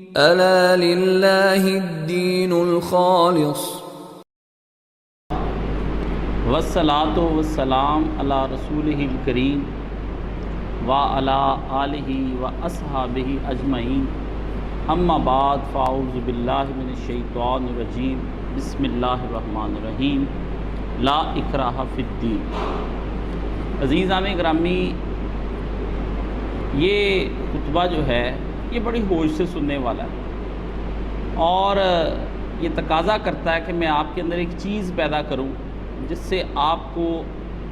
ألا لله الدين الخالص والصلاۃ والسلام علی رسولہ الکریم وعلی آلہ واصحابہ اجمعین، اما بعد فاعوذ باللہ من الشیطان الرجیم، بسم اللہ الرحمن الرحیم، لا اکراہ فی الدین۔ عزیزان گرامی، یہ خطبہ جو ہے یہ بڑی ہوش سے سننے والا ہے اور یہ تقاضا کرتا ہے کہ میں آپ کے اندر ایک چیز پیدا کروں جس سے آپ کو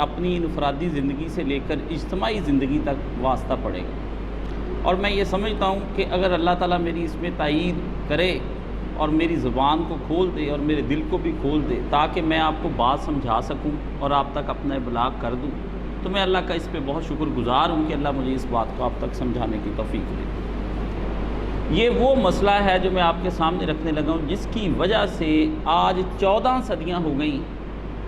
اپنی انفرادی زندگی سے لے کر اجتماعی زندگی تک واسطہ پڑے گا۔ اور میں یہ سمجھتا ہوں کہ اگر اللہ تعالیٰ میری اس میں تائید کرے اور میری زبان کو کھول دے اور میرے دل کو بھی کھول دے تاکہ میں آپ کو بات سمجھا سکوں اور آپ تک اپنا ابلاغ کر دوں، تو میں اللہ کا اس پہ بہت شکر گزار ہوں کہ اللہ مجھے اس بات کو آپ تک سمجھانے کی توفیق دے۔ یہ وہ مسئلہ ہے جو میں آپ کے سامنے رکھنے لگا ہوں، جس کی وجہ سے آج 14 صدیاں ہو گئیں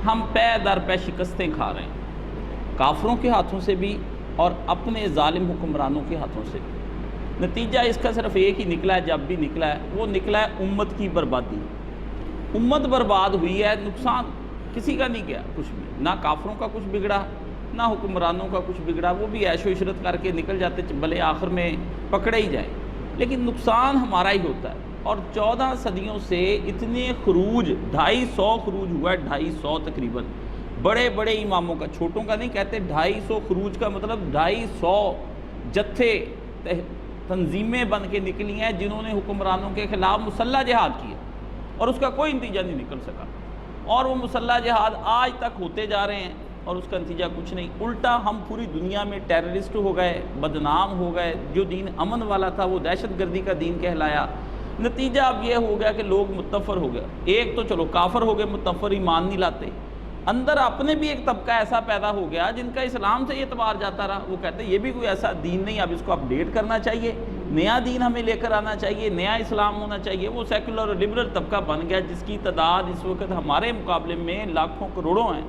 ہم پے در پے شکستیں کھا رہے ہیں، کافروں کے ہاتھوں سے بھی اور اپنے ظالم حکمرانوں کے ہاتھوں سے بھی۔ نتیجہ اس کا صرف ایک ہی نکلا ہے، جب بھی نکلا ہے وہ نکلا ہے امت کی بربادی۔ امت برباد ہوئی ہے، نقصان کسی کا نہیں گیا کچھ بھی، نہ کافروں کا کچھ بگڑا نہ حکمرانوں کا کچھ بگڑا، وہ بھی عیش و عشرت کر کے نکل جاتے بھلے آخر میں پکڑے ہی جائیں، لیکن نقصان ہمارا ہی ہوتا ہے۔ اور 14 صدیوں سے اتنے خروج، 250 خروج ہوا ہے، 250 تقریباً بڑے بڑے اماموں کا، چھوٹوں کا نہیں کہتے، 250 خروج کا مطلب 250 جتھے تنظیمیں بن کے نکلی ہیں جنہوں نے حکمرانوں کے خلاف مسلح جہاد کیا اور اس کا کوئی نتیجہ نہیں نکل سکا، اور وہ مسلح جہاد آج تک ہوتے جا رہے ہیں اور اس کا نتیجہ کچھ نہیں، الٹا ہم پوری دنیا میں ٹیررسٹ ہو گئے، بدنام ہو گئے۔ جو دین امن والا تھا وہ دہشت گردی کا دین کہلایا۔ نتیجہ اب یہ ہو گیا کہ لوگ متفر ہو گئے، ایک تو چلو کافر ہو گئے، متفر ایمان نہیں لاتے، اندر اپنے بھی ایک طبقہ ایسا پیدا ہو گیا جن کا اسلام سے اعتبار جاتا رہا، وہ کہتے ہیں یہ بھی کوئی ایسا دین نہیں، اب اس کو اپڈیٹ کرنا چاہیے، نیا دین ہمیں لے کر آنا چاہیے، نیا اسلام ہونا چاہیے۔ وہ سیکولر اور لبرل طبقہ بن گیا جس کی تعداد اس وقت ہمارے مقابلے میں لاکھوں کروڑوں ہیں،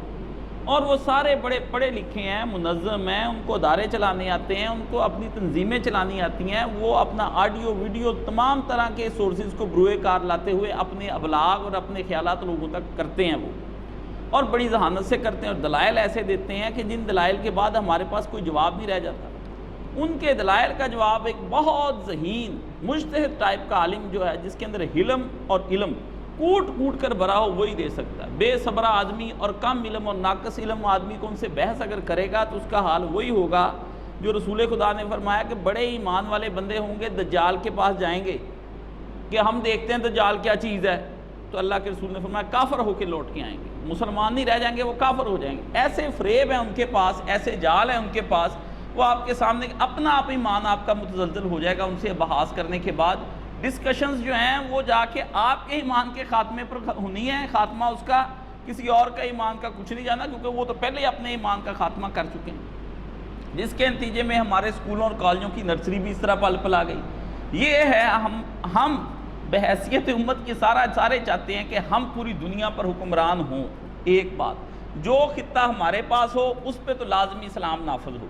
اور وہ سارے بڑے پڑھے لکھے ہیں، منظم ہیں، ان کو ادارے چلانے آتے ہیں، ان کو اپنی تنظیمیں چلانی آتی ہیں، وہ اپنا آڈیو ویڈیو تمام طرح کے سورسز کو بروئے کار لاتے ہوئے اپنے ابلاغ اور اپنے خیالات لوگوں تک کرتے ہیں وہ، اور بڑی ذہانت سے کرتے ہیں، اور دلائل ایسے دیتے ہیں کہ جن دلائل کے بعد ہمارے پاس کوئی جواب نہیں رہ جاتا۔ ان کے دلائل کا جواب ایک بہت ذہین مجتہد ٹائپ کا عالم جو ہے، جس کے اندر حلم اور علم کوٹ کوٹ کر بھرا ہو، وہی دے سکتا ہے۔ بے صبرہ آدمی اور کم علم اور ناقص علم آدمی کو ان سے بحث اگر کرے گا تو اس کا حال وہی ہوگا جو رسول خدا نے فرمایا کہ بڑے ایمان والے بندے ہوں گے، دجال کے پاس جائیں گے کہ ہم دیکھتے ہیں دجال کیا چیز ہے، تو اللہ کے رسول نے فرمایا کافر ہو کے لوٹ کے آئیں گے، مسلمان نہیں رہ جائیں گے، وہ کافر ہو جائیں گے۔ ایسے فریب ہیں ان کے پاس، ایسے جال ہیں ان کے پاس، وہ آپ کے سامنے اپنا آپ ایمان آپ کا متزلزل ہو جائے گا ان سے بحث کرنے کے بعد۔ ڈسکشنز جو ہیں وہ جا کے آپ کے ایمان کے خاتمے پر ہونی ہے، خاتمہ اس کا کسی اور کا ایمان کا کچھ نہیں جانا، کیونکہ وہ تو پہلے ہی اپنے ایمان کا خاتمہ کر چکے ہیں، جس کے نتیجے میں ہمارے اسکولوں اور کالجوں کی نرسری بھی اس طرح پل پلا گئی۔ یہ ہے ہم بحیثیت امت کے سارے چاہتے ہیں کہ ہم پوری دنیا پر حکمران ہوں۔ ایک بات، جو خطہ ہمارے پاس ہو اس پہ تو لازمی اسلام نافذ ہو،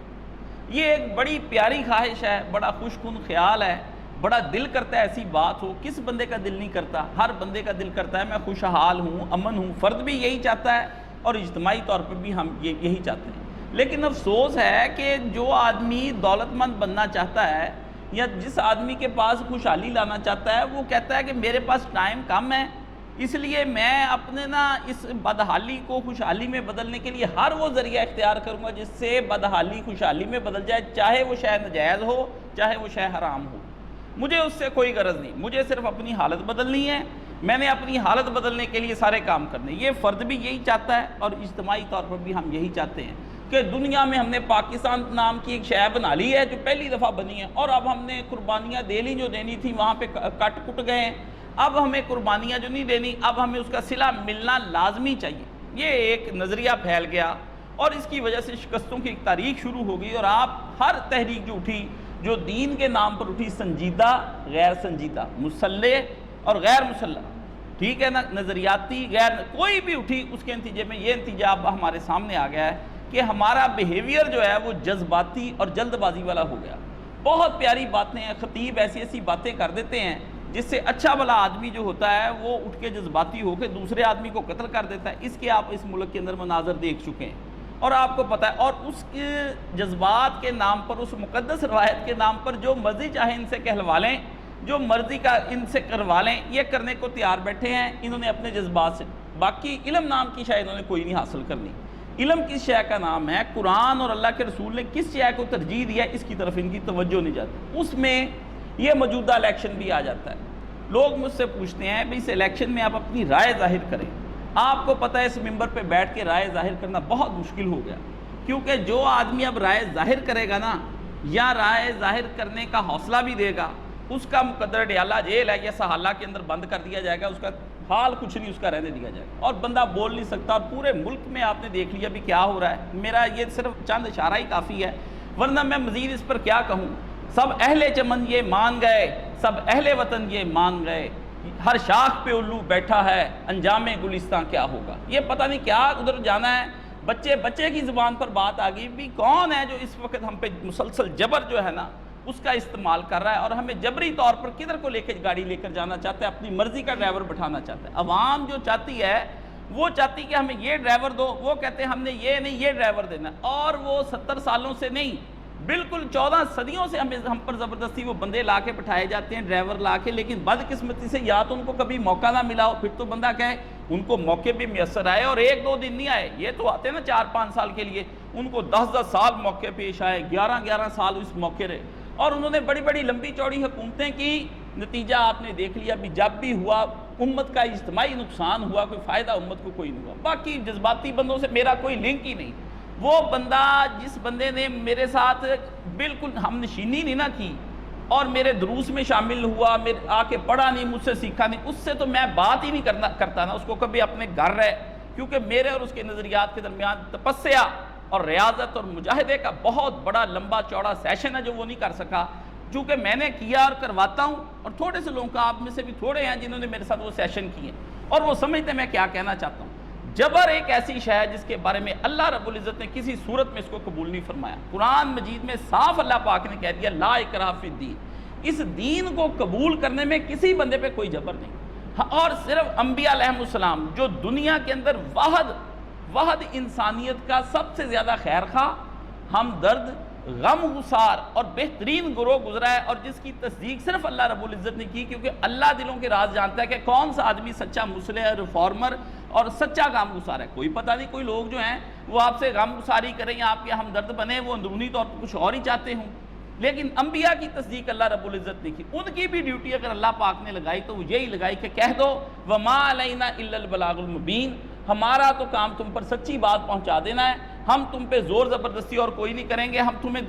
یہ ایک بڑی پیاری خواہش ہے، بڑا خوش کن خیال ہے، بڑا دل کرتا ہے ایسی بات ہو۔ کس بندے کا دل نہیں کرتا؟ ہر بندے کا دل کرتا ہے میں خوشحال ہوں، امن ہوں، فرد بھی یہی چاہتا ہے اور اجتماعی طور پر بھی ہم یہی چاہتے ہیں۔ لیکن افسوس ہے کہ جو آدمی دولت مند بننا چاہتا ہے یا جس آدمی کے پاس خوشحالی لانا چاہتا ہے، وہ کہتا ہے کہ میرے پاس ٹائم کم ہے، اس لیے میں اپنے اس بدحالی کو خوشحالی میں بدلنے کے لیے ہر وہ ذریعہ اختیار کروں گا جس سے بدحالی خوشحالی میں بدل جائے، چاہے وہ شے ناجائز ہو چاہے وہ شے حرام ہو، مجھے اس سے کوئی غرض نہیں، مجھے صرف اپنی حالت بدلنی ہے، میں نے اپنی حالت بدلنے کے لیے سارے کام کرنے۔ یہ فرد بھی یہی چاہتا ہے اور اجتماعی طور پر بھی ہم یہی چاہتے ہیں کہ دنیا میں ہم نے پاکستان نام کی ایک شے بنا لی ہے جو پہلی دفعہ بنی ہے، اور اب ہم نے قربانیاں دے لی جو دینی تھی، وہاں پہ کٹ گئے ہیں، اب ہمیں قربانیاں جو نہیں دینی، اب ہمیں اس کا صلہ ملنا لازمی چاہیے۔ یہ ایک نظریہ پھیل گیا اور اس کی وجہ سے شکستوں کی ایک تاریخ شروع ہو گئی، اور آپ ہر تحریک جو اٹھی، جو دین کے نام پر اٹھی، سنجیدہ غیر سنجیدہ، مسلح اور غیر مسلح، ٹھیک ہے نا، نظریاتی غیر، کوئی بھی اٹھی، اس کے نتیجے میں یہ نتیجہ اب ہمارے سامنے آ گیا ہے کہ ہمارا بیہیویئر جو ہے وہ جذباتی اور جلد بازی والا ہو گیا۔ بہت پیاری باتیں ہیں، خطیب ایسی ایسی باتیں کر دیتے ہیں جس سے اچھا بھلا آدمی جو ہوتا ہے وہ اٹھ کے جذباتی ہو کے دوسرے آدمی کو قتل کر دیتا ہے۔ اس کے آپ اس ملک کے اندر مناظر دیکھ چکے ہیں اور آپ کو پتہ ہے، اور اس کے جذبات کے نام پر، اس مقدس روایت کے نام پر جو مرضی چاہے ان سے کہلوا لیں، جو مرضی کا ان سے کروا لیں، یہ کرنے کو تیار بیٹھے ہیں انہوں نے اپنے جذبات سے۔ باقی علم نام کی شے انہوں نے کوئی نہیں حاصل کرنی۔ علم کس شے کا نام ہے، قرآن اور اللہ کے رسول نے کس شے کو ترجیح دیا، اس کی طرف ان کی توجہ نہیں جاتی۔ اس میں یہ موجودہ الیکشن بھی آ جاتا ہے۔ لوگ مجھ سے پوچھتے ہیں بھئی اس الیکشن میں آپ اپنی رائے ظاہر کریں۔ آپ کو پتہ ہے اس ممبر پہ بیٹھ کے رائے ظاہر کرنا بہت مشکل ہو گیا، کیونکہ جو آدمی اب رائے ظاہر کرے گا نا، یا رائے ظاہر کرنے کا حوصلہ بھی دے گا، اس کا مقدر ڈیالہ جیل ہے یا سہالہ کے اندر بند کر دیا جائے گا، اس کا حال کچھ نہیں اس کا رہنے دیا جائے گا، اور بندہ بول نہیں سکتا۔ اور پورے ملک میں آپ نے دیکھ لیا بھی کیا ہو رہا ہے۔ میرا یہ صرف چند اشارہ ہی کافی ہے، ورنہ میں مزید اس پر کیا کہوں۔ سب اہل چمن یہ مان گئے، سب اہل وطن یہ مان گئے، ہر شاخ پہ الو بیٹھا ہے، انجام گلستان کیا ہوگا۔ یہ پتہ نہیں کیا ادھر جانا ہے۔ بچے کی زبان پر بات آ گئی بھی کون ہے جو اس وقت ہم پہ مسلسل جبر جو ہے نا اس کا استعمال کر رہا ہے، اور ہمیں جبری طور پر کدھر کو لے کے گاڑی لے کر جانا چاہتا ہے، اپنی مرضی کا ڈرائیور بٹھانا چاہتا ہے۔ عوام جو چاہتی ہے وہ چاہتی کہ ہمیں یہ ڈرائیور دو، وہ کہتے ہیں ہم نے یہ نہیں یہ ڈرائیور دینا، اور وہ 70 سالوں سے نہیں، بالکل 14 صدیوں سے ہم پر زبردستی وہ بندے لا کے بٹھائے جاتے ہیں، ڈرائیور لا کے، لیکن بدقسمتی سے یا تو ان کو کبھی موقع نہ ملا ہو، پھر تو بندہ کہے ان کو موقع بھی میسر آئے، اور 1-2 دن نہیں آئے، یہ تو آتے ہیں نا 4-5 سال کے لیے، ان کو 10-10 سال موقع پیش آئے، 11-11 سال اس موقع رہے، اور انہوں نے بڑی بڑی لمبی چوڑی حکومتیں کی۔ نتیجہ آپ نے دیکھ لیا بھی جب بھی ہوا امت کا اجتماعی نقصان ہوا، کوئی فائدہ امت کو کوئی نہیں ہوا۔ باقی جذباتی بندوں سے میرا کوئی لنک ہی نہیں۔ وہ بندہ جس بندے نے میرے ساتھ بالکل ہم نشینی نہیں نہ کی اور میرے دروس میں شامل ہوا، میرے آ کے پڑھا نہیں، مجھ سے سیکھا نہیں، اس سے تو میں بات ہی نہیں کرتا نا، اس کو کبھی اپنے گھر رہے، کیونکہ میرے اور اس کے نظریات کے درمیان تپسیا اور ریاضت اور مجاہدے کا بہت بڑا لمبا چوڑا سیشن ہے جو وہ نہیں کر سکا، چونکہ میں نے کیا اور کرواتا ہوں، اور تھوڑے سے لوگوں کا آپ میں سے بھی تھوڑے ہیں جنہوں نے میرے ساتھ وہ سیشن کیے اور وہ سمجھتے میں کیا کہنا چاہتا ہوں۔ جبر ایک ایسی شے ہے جس کے بارے میں اللہ رب العزت نے کسی صورت میں اس کو قبول نہیں فرمایا۔ قرآن مجید میں صاف اللہ پاک نے کہہ دیا لا اکراہ فی الدین، اس دین کو قبول کرنے میں کسی بندے پہ کوئی جبر نہیں، اور صرف انبیاء علیہ السلام جو دنیا کے اندر واحد انسانیت کا سب سے زیادہ خیر خواہ، ہمدرد، غم گسار اور بہترین گروہ گزرا ہے، اور جس کی تصدیق صرف اللہ رب العزت نے کی، کیونکہ اللہ دلوں کے راز جانتا ہے کہ کون سا آدمی سچا مصلح ریفارمر اور سچا غم گسار ہے۔ کوئی پتہ نہیں، کوئی لوگ جو ہیں وہ آپ سے غم گساری کریں یا آپ کے ہمدرد بنے، وہ اندرونی طور پر کچھ اور ہی چاہتے ہوں، لیکن انبیاء کی تصدیق اللہ رب العزت نے کی۔ ان کی بھی ڈیوٹی اگر اللہ پاک نے لگائی تو وہ یہی لگائی کہ کہہ دو وما علینا الا البلاغ المبین، ہمارا تو کام تم پر سچی بات پہنچا دینا ہے، ہم تم پہ زور زبردستی اور کوئی نہیں کریں گے، ہم تمہیں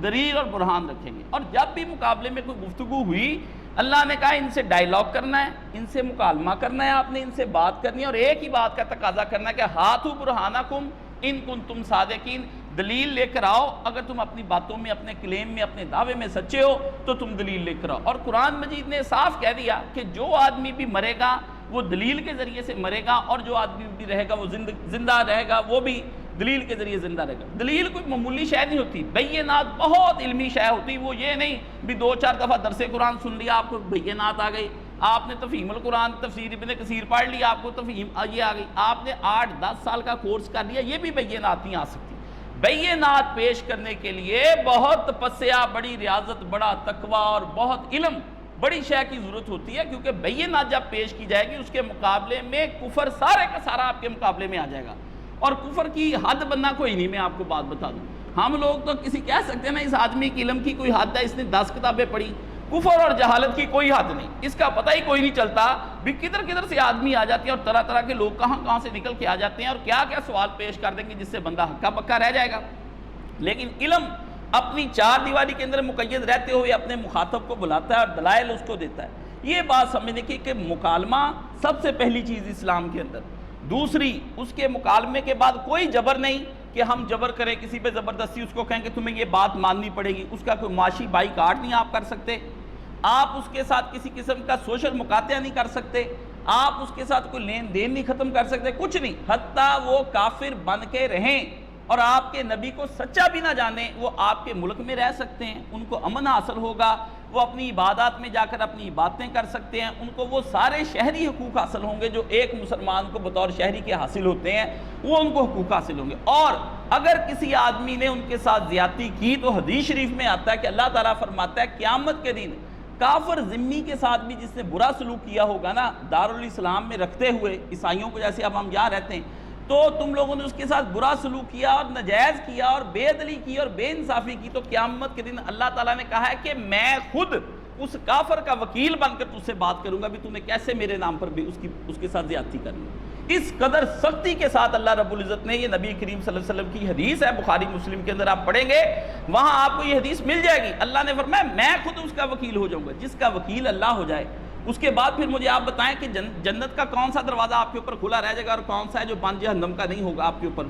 دلیل اور برہان رکھیں گے۔ اور جب بھی مقابلے میں کوئی گفتگو ہوئی، اللہ نے کہا ان سے ڈائیلاگ کرنا ہے، ان سے مکالمہ کرنا ہے، آپ نے ان سے بات کرنی ہے، اور ایک ہی بات کا تقاضا کرنا ہے کہ ہاتھو برہانکم ان کنتم صادقین، دلیل لے کر آؤ، اگر تم اپنی باتوں میں، اپنے کلیم میں، اپنے دعوے میں سچے ہو تو تم دلیل لے کر آؤ۔ اور قرآن مجید نے صاف کہہ دیا کہ جو آدمی بھی مرے گا وہ دلیل کے ذریعے سے مرے گا، اور جو آدمی بھی رہے گا وہ زندہ رہے گا وہ بھی دلیل کے ذریعے زندہ رہے گا۔ دلیل کوئی معمولی شے نہیں ہوتی، بینات بہت علمی شے ہوتی، وہ یہ نہیں بھی 2-4 دفعہ درس قرآن سن لیا آپ کو بینات آ گئی، آپ نے تفہیم القرآن تفسیر ابن کثیر پڑھ لیا آپ کو تفہیم یہ آ گئی، آپ نے 8-10 سال کا کورس کر لیا، یہ بھی بینات نہیں آ سکتی۔ بینات پیش کرنے کے لیے بہت تپسیا، بڑی ریاضت، بڑا تقوی اور بہت علم، بڑی شے کی ضرورت ہوتی ہے، کیونکہ بینات جب پیش کی جائے گی اس کے مقابلے میں کفر سارے کا سارا آپ کے مقابلے میں آ جائے گا، اور کفر کی حد بننا کوئی نہیں۔ میں آپ کو بات بتا دوں، ہم لوگ تو کسی کہہ سکتے ہیں نا اس آدمی کی علم کی کوئی حد ہے، اس نے 10 کتابیں پڑھی، کفر اور جہالت کی کوئی حد نہیں، اس کا پتہ ہی کوئی نہیں چلتا بھی کدھر سے آدمی آ جاتے ہیں، اور طرح طرح کے لوگ کہاں سے نکل کے آ جاتے ہیں، اور کیا سوال پیش کر دیں گے جس سے بندہ ہکا بکا رہ جائے گا۔ لیکن علم اپنی 4 دیواری کے اندر مقید رہتے ہوئے اپنے مخاطب کو بلاتا ہے اور دلائل اس کو دیتا ہے۔ یہ بات سمجھنے کی کہ مکالمہ سب سے پہلی چیز اسلام کے اندر، دوسری اس کے مکالمے کے بعد کوئی جبر نہیں کہ ہم جبر کریں کسی پہ زبردستی اس کو کہیں کہ تمہیں یہ بات ماننی پڑے گی، اس کا کوئی معاشی بائیکاٹ نہیں آپ کر سکتے، آپ اس کے ساتھ کسی قسم کا سوشل مقاطعہ نہیں کر سکتے، آپ اس کے ساتھ کوئی لین دین نہیں ختم کر سکتے، کچھ نہیں، حتیٰ وہ کافر بن کے رہیں، اور آپ کے نبی کو سچا بھی نہ جانے، وہ آپ کے ملک میں رہ سکتے ہیں، ان کو امن حاصل ہوگا، وہ اپنی عبادات میں جا کر اپنی عبادتیں کر سکتے ہیں، ان کو وہ سارے شہری حقوق حاصل ہوں گے جو ایک مسلمان کو بطور شہری کے حاصل ہوتے ہیں، وہ ان کو حقوق حاصل ہوں گے۔ اور اگر کسی آدمی نے ان کے ساتھ زیادتی کی تو حدیث شریف میں آتا ہے کہ اللہ تعالیٰ فرماتا ہے قیامت کے دن کافر ذمی کے ساتھ بھی جس نے برا سلوک کیا ہوگا نا، دارالاسلام میں رکھتے ہوئے عیسائیوں کو جیسے اب ہم یہاں رہتے ہیں، تو تم لوگوں نے اس کے ساتھ برا سلوک کیا اور ناجائز کیا اور بے عدلی کی اور بے انصافی کی، تو قیامت کے دن اللہ تعالیٰ نے کہا ہے کہ میں خود اس کافر کا وکیل بن کر تجھ سے بات کروں گا بھی تو نے کیسے میرے نام پر بھی اس کے ساتھ زیادتی کرنی۔ اس قدر سختی کے ساتھ اللہ رب العزت نے، یہ نبی کریم صلی اللہ علیہ وسلم کی حدیث ہے، بخاری مسلم کے اندر آپ پڑھیں گے وہاں آپ کو یہ حدیث مل جائے گی، اللہ نے فرمایا میں خود اس کا وکیل ہو جاؤں گا۔ جس کا وکیل اللہ ہو جائے، اس کے بعد پھر مجھے آپ بتائیں کہ جنت کا کون سا دروازہ آپ کے اوپر کھلا رہ جائے گا اور کون سا ہے جو بند جہنم کا نہیں ہوگا آپ کے اوپر؟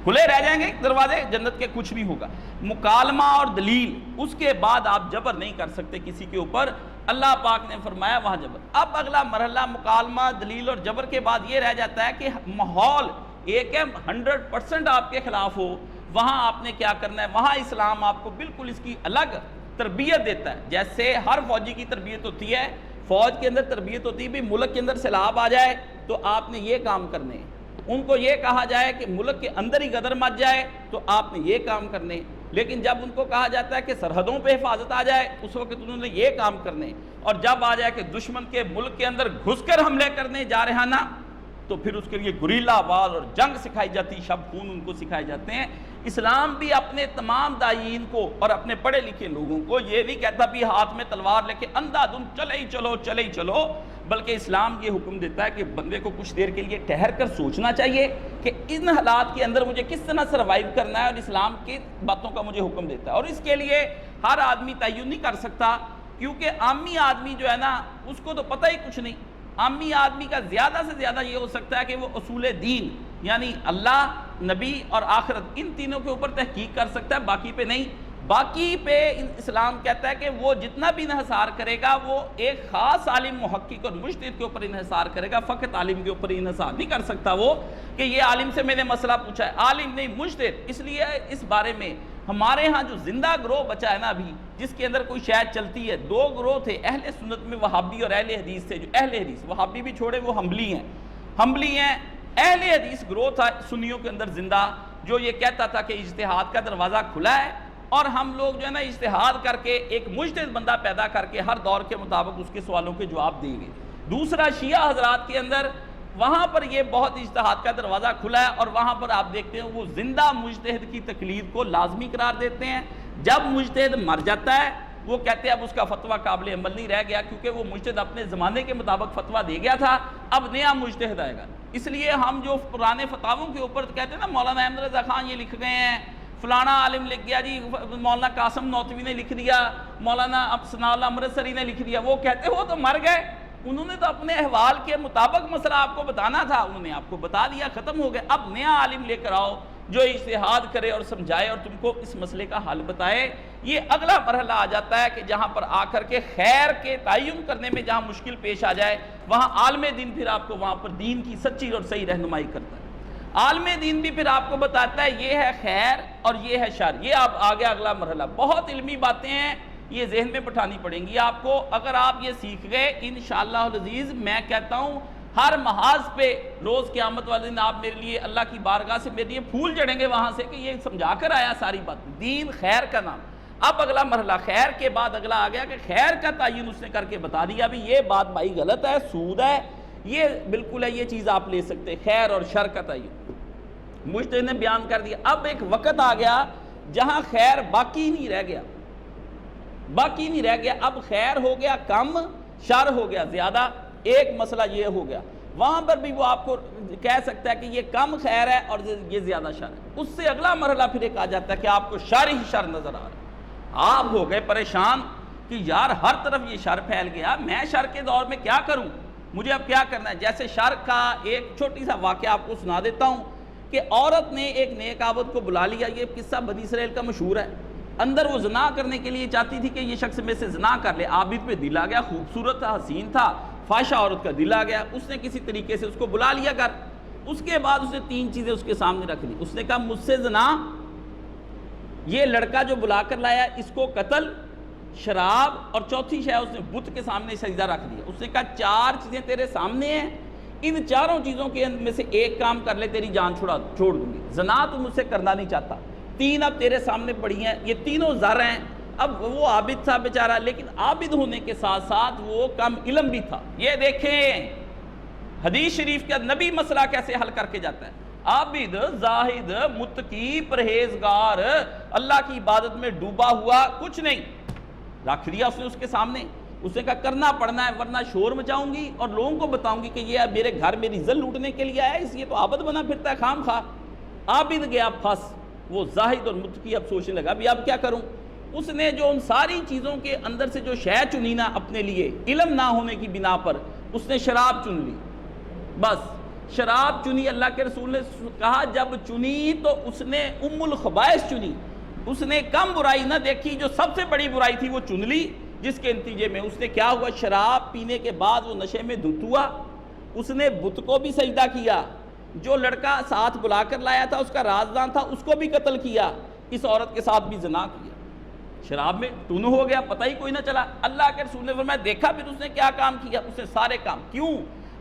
کھلے رہ جائیں گے دروازے جنت کے، کچھ نہیں ہوگا۔ مکالمہ اور دلیل، اس کے بعد آپ جبر نہیں کر سکتے کسی کے اوپر، اللہ پاک نے فرمایا وہاں جبر۔ اب اگلا مرحلہ مکالمہ دلیل اور جبر کے بعد یہ رہ جاتا ہے کہ ماحول ایک ہے 100% آپ کے خلاف ہو، وہاں آپ نے کیا کرنا ہے؟ وہاں اسلام آپ کو بالکل اس کی الگ تربیت دیتا ہے۔ جیسے ہر فوجی کی تربیت ہوتی ہے، فوج کے اندر تربیت ہوتی ہے بھی ملک کے اندر سیلاب آ جائے تو آپ نے یہ کام کرنے ہیں، ان کو یہ کہا جائے کہ ملک کے اندر ہی غدر مچ جائے تو آپ نے یہ کام کرنے، لیکن جب ان کو کہا جاتا ہے کہ سرحدوں پہ حفاظت آ جائے اس وقت انہوں نے یہ کام کرنے، اور جب آ جائے کہ دشمن کے ملک کے اندر گھس کر حملے کرنے جا رہا نا تو پھر اس کے لیے گریلا وار اور جنگ سکھائی جاتی، شب خون ان کو سکھائے جاتے ہیں۔ اسلام بھی اپنے تمام داعین کو اور اپنے پڑھے لکھے لوگوں کو یہ نہیں کہتا بھی ہاتھ میں تلوار لے کے اندھا دھند چلے ہی چلو، بلکہ اسلام یہ حکم دیتا ہے کہ بندے کو کچھ دیر کے لیے ٹھہر کر سوچنا چاہیے کہ ان حالات کے اندر مجھے کس طرح سروائیو کرنا ہے، اور اسلام کی باتوں کا مجھے حکم دیتا ہے۔ اور اس کے لیے ہر آدمی تعین نہیں کر سکتا، کیونکہ عامی آدمی جو ہے نا اس کو تو پتہ ہی کچھ نہیں۔ عامی آدمی کا زیادہ سے زیادہ یہ ہو سکتا ہے کہ وہ اصول دین یعنی اللہ، نبی اور آخرت، ان تینوں کے اوپر تحقیق کر سکتا ہے، باقی پہ نہیں۔ باقی پہ اسلام کہتا ہے کہ وہ جتنا بھی انحصار کرے گا وہ ایک خاص عالم محقق اور مجتہد کے اوپر انحصار کرے گا، فقط عالم کے اوپر انحصار نہیں کر سکتا وہ کہ یہ عالم سے میں نے مسئلہ پوچھا ہے، عالم نہیں مجتہد۔ اس لیے اس بارے میں ہمارے ہاں جو زندہ گروہ بچا ہے نا ابھی، جس کے اندر کوئی شاید چلتی ہے، دو گروہ تھے اہل سنت میں، وہابی اور اہل حدیث تھے۔ جو اہل حدیث، وہابی بھی چھوڑے وہ حنبلی ہیں، اہل حدیث گروہ تھا سنیوں کے اندر زندہ، جو یہ کہتا تھا کہ اجتہاد کا دروازہ کھلا ہے اور ہم لوگ جو ہے نا اجتہاد کر کے ایک مجتہد بندہ پیدا کر کے ہر دور کے مطابق اس کے سوالوں کے جواب دیں گے۔ دوسرا شیعہ حضرات کے اندر وہاں پر یہ بہت اجتہاد کا دروازہ کھلا ہے، اور وہاں پر آپ دیکھتے ہیں وہ زندہ مجتہد کی تقلید کو لازمی قرار دیتے ہیں۔ جب مجتہد مر جاتا ہے وہ کہتے ہیں اب اس کا فتویٰ قابل عمل نہیں رہ گیا، کیونکہ وہ مجتہد اپنے زمانے کے مطابق فتویٰ دے گیا تھا، اب نیا مجتہد آئے گا۔ اس لیے ہم جو پرانے فتاووں کے اوپر کہتے ہیں نا مولانا احمد رضا خان یہ لکھ گئے ہیں، فلانا عالم لکھ گیا جی، مولانا قاسم نوتوی نے لکھ دیا، مولانا ثناء اللہ امرتسری نے لکھ دیا، وہ کہتے وہ تو مر گئے، انہوں نے تو اپنے احوال کے مطابق مسئلہ آپ کو بتانا تھا، انہوں نے آپ کو بتا دیا، ختم ہو گئے۔ اب نیا عالم لے کر آؤ جو اجتہاد کرے اور سمجھائے اور تم کو اس مسئلے کا حل بتائے۔ یہ اگلا مرحلہ آ جاتا ہے کہ جہاں پر آ کر کے خیر کے تعین کرنے میں جہاں مشکل پیش آ جائے وہاں عالم دین پھر آپ کو وہاں پر دین کی سچی اور صحیح رہنمائی کرتا ہے۔ عالم دین بھی پھر آپ کو بتاتا ہے یہ ہے خیر اور یہ ہے شر۔ یہ آپ آگے اگلا مرحلہ، بہت علمی باتیں ہیں، یہ ذہن میں بٹھانی پڑیں گی آپ کو۔ اگر آپ یہ سیکھ گئے انشاءاللہ العزیز، میں کہتا ہوں ہر محاذ پہ روز قیامت والے دن آپ میرے لیے اللہ کی بارگاہ سے میرے لیے پھول جڑیں گے وہاں سے کہ یہ سمجھا کر آیا ساری بات، دین خیر کا نام۔ اب اگلا مرحلہ خیر کے بعد اگلا آ گیا کہ خیر کا تعین اس نے کر کے بتا دیا بھی یہ بات بھائی غلط ہے، سود ہے، یہ بالکل ہے، یہ چیز آپ لے سکتے، خیر اور شر کا تعین مجتہد نے بیان کر دیا۔ اب ایک وقت آ گیا جہاں خیر باقی نہیں رہ گیا، اب خیر ہو گیا کم، شر ہو گیا زیادہ۔ ایک مسئلہ یہ ہو گیا، وہاں پر بھی وہ آپ کو کہہ سکتا ہے کہ یہ کم خیر ہے اور یہ زیادہ شر ہے۔ اس سے اگلا مرحلہ پھر ایک آ جاتا ہے کہ آپ کو شر ہی شر نظر آ رہا ہے، آپ ہو گئے پریشان کہ یار ہر طرف یہ شر پھیل گیا، میں شر کے دور میں کیا کروں، مجھے اب کیا کرنا ہے۔ جیسے شر کا ایک چھوٹی سا واقعہ آپ کو سنا دیتا ہوں کہ عورت نے ایک نیک عابد کو بلا لیا، یہ قصہ بنی اسرائیل کا مشہور ہے۔ اندر وہ زنا کرنے کے لیے چاہتی تھی کہ یہ شخص میں سے زنا کر لے، عابد پہ دل آ گیا، خوبصورت تھا، حسین تھا، فاحشہ عورت کا دل آ گیا، اس نے کسی طریقے سے اس کو بلا لیا گھر۔ اس کے بعد اس نے 3 چیزیں اس کے سامنے رکھ دی. اس نے کہا مجھ سے زنا، یہ لڑکا جو بلا کر لایا اس کو قتل، شراب، اور چوتھی شے اس نے بت کے سامنے سجدہ رکھ دیا. اس نے کہا 4 چیزیں تیرے سامنے ہیں، ان 4 چیزوں کے میں سے ایک کام کر لے، تیری جان چھوڑ دوں گی. زنا تو مجھ سے کرنا نہیں چاہتا، 3 اب تیرے سامنے پڑی ہیں، یہ تینوں زر ہیں. اب وہ عابد تھا بیچارہ، لیکن عابد ہونے کے ساتھ ساتھ وہ کم علم بھی تھا. یہ دیکھیں حدیث شریف کے نبی مسئلہ کیسے حل کر کے جاتا ہے. عابد، زاہد، متقی، پرہیزگار، اللہ کی عبادت میں ڈوبا ہوا، کچھ نہیں رکھ دیا اس نے اس کے سامنے. اس نے کہا کرنا پڑنا ہے ورنہ شور مچاؤں گی اور لوگوں کو بتاؤں گی کہ یہ میرے گھر میری عزت لوٹنے کے لیے آیا ہے، اس لیے تو عابد بنا پھرتا ہے خام خواہ. عابد گیا پھنس، وہ زاہد اور متقی اب سوچنے لگا ابھی اب کیا کروں. اس نے جو ان ساری چیزوں کے اندر سے جو شے چنی نا اپنے لیے علم نہ ہونے کی بنا پر، اس نے شراب چن لی. بس شراب چنی. اللہ کے رسول نے کہا جب چنی تو اس نے ام الخبائث چنی. اس نے کم برائی نہ دیکھی، جو سب سے بڑی برائی تھی وہ چن لی، جس کے نتیجے میں اس نے کیا ہوا، شراب پینے کے بعد وہ نشے میں دھت ہوا. اس نے بت کو بھی سجدہ کیا، جو لڑکا ساتھ بلا کر لایا تھا اس کا رازدان تھا اس کو بھی قتل کیا، اس عورت کے ساتھ بھی زنا کیا. شراب میں ٹون ہو گیا، پتہ ہی کوئی نہ چلا. اللہ کے رسول نے فرمایا دیکھا پھر اس نے کیا کام کیا. اس نے سارے کام. کیوں؟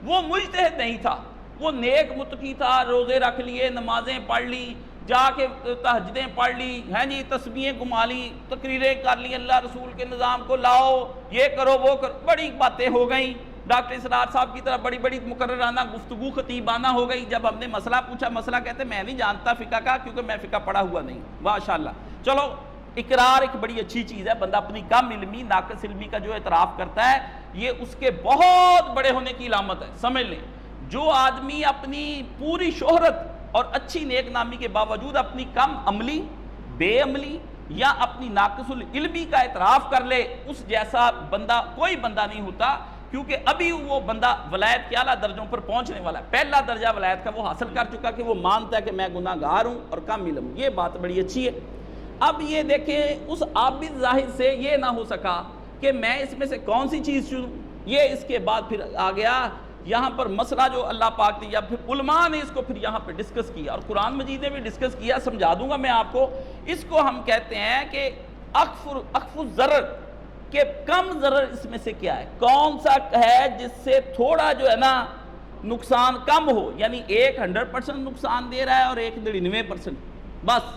وہ مجتہد نہیں تھا، وہ نیک متقی تھا. روزے رکھ لیے، نمازیں پڑھ لی، جا کے تہجدیں پڑھ لی، ہیں جی تسبیحیں گما لی، تقریریں کر لی، اللہ رسول کے نظام کو لاؤ، یہ کرو وہ کرو، بڑی باتیں ہو گئیں. ڈاکٹر اسرار صاحب کی طرح بڑی بڑی مقررانہ گفتگو خطیبانہ ہو گئی. جب ہم نے مسئلہ پوچھا، مسئلہ کہتے میں نہیں جانتا فقہ کا، کیونکہ میں فقہ پڑھا ہوا نہیں. ماشاءاللہ. چلو اقرار ایک بڑی اچھی چیز ہے، بندہ اپنی کم علمی، ناقص علمی کا جو اعتراف کرتا ہے یہ اس کے بہت بڑے ہونے کی علامت ہے. سمجھ لیں جو آدمی اپنی پوری شہرت اور اچھی نیک نامی کے باوجود اپنی کم عملی، بے عملی یا اپنی ناقص العلمی کا اعتراف کر لے، اس جیسا بندہ کوئی بندہ نہیں ہوتا. کیونکہ ابھی وہ بندہ ولایت کے اعلیٰ درجوں پر پہنچنے والا ہے. پہلا درجہ ولایت کا وہ حاصل کر چکا کہ وہ مانتا ہے کہ میں گناہ گار ہوں اور کم علم. یہ بات بڑی اچھی ہے. اب یہ دیکھیں اس عابد زاہد سے یہ نہ ہو سکا کہ میں اس میں سے کون سی چیز چنوں. یہ اس کے بعد پھر آ گیا یہاں پر مسئلہ جو اللہ پاک نے، یا پھر علماء نے اس کو پھر یہاں پہ ڈسکس کیا، اور قرآن مجید نے بھی ڈسکس کیا. سمجھا دوں گا میں آپ کو. اس کو ہم کہتے ہیں کہ اخف الضرر، کہ کم ضرر اس میں سے کیا ہے، کون سا ہے جس سے تھوڑا جو ہے نا نقصان کم ہو. یعنی ایک 100% نقصان دے رہا ہے اور ایک 99%. بس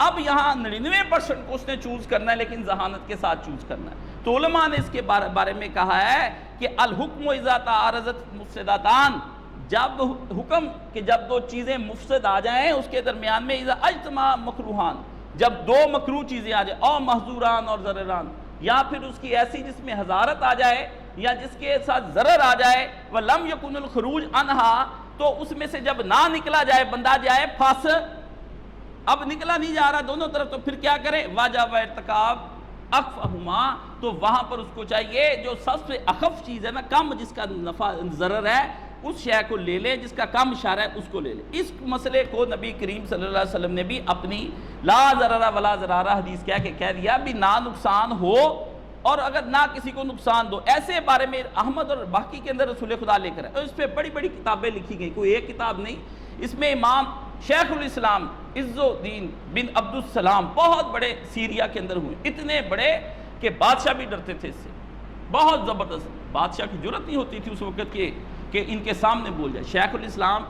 اب یہاں 99% کو اس نے چوز کرنا ہے، لیکن ذہانت کے ساتھ چوز کرنا ہے. تو علماء نے اس کے بارے میں کہا ہے کہ الحکم اذا تعارضت مفسدتان، جب حکم کہ جب 2 چیزیں مفسد آ جائیں اس کے درمیان میں، اذا اجتماع مکروہان، جب 2 مکروہ چیزیں آ جائیں، او محظوران اور ضرران، یا پھر اس کی ایسی جس میں حضارت آ جائے یا جس کے ساتھ ضرر آ جائے، وَلَمْ يَكُنُ الْخُرُوجُ عَنْهَا، تو اس میں سے جب نہ نکلا جائے، بندہ جائے پھنس، اب نکلا نہیں جا رہا دونوں طرف، تو پھر کیا کرے، واجب ارتکاب اخفہما، تو وہاں پر اس کو چاہیے جو سب سے اخف چیز ہے نا، کم جس کا نفع ضرر ہے، اس شے کو لے لے، جس کا کم اشارہ ہے اس کو لے لے. اس مسئلے کو نبی کریم صلی اللہ علیہ وسلم نے بھی اپنی لا ضرر ولا ضرارہ حدیث کہہ دیا بھی نہ نقصان ہو اور اگر نہ کسی کو نقصان دو. ایسے بارے میں احمد اور باقی کے اندر رسول خدا لے کر ہے، اور اس پہ بڑی بڑی کتابیں لکھی گئی، کوئی ایک کتاب نہیں. اس میں امام شیخ الاسلام عز الدین بن عبد السلام بہت بڑے سیریا کے اندر ہوئے، اتنے بڑے کہ بادشاہ بھی ڈرتے تھے اس سے. بہت زبردست، بادشاہ کی جرت نہیں ہوتی تھی اس وقت کہ ان کے سامنے بول جائے. شیخ الاسلام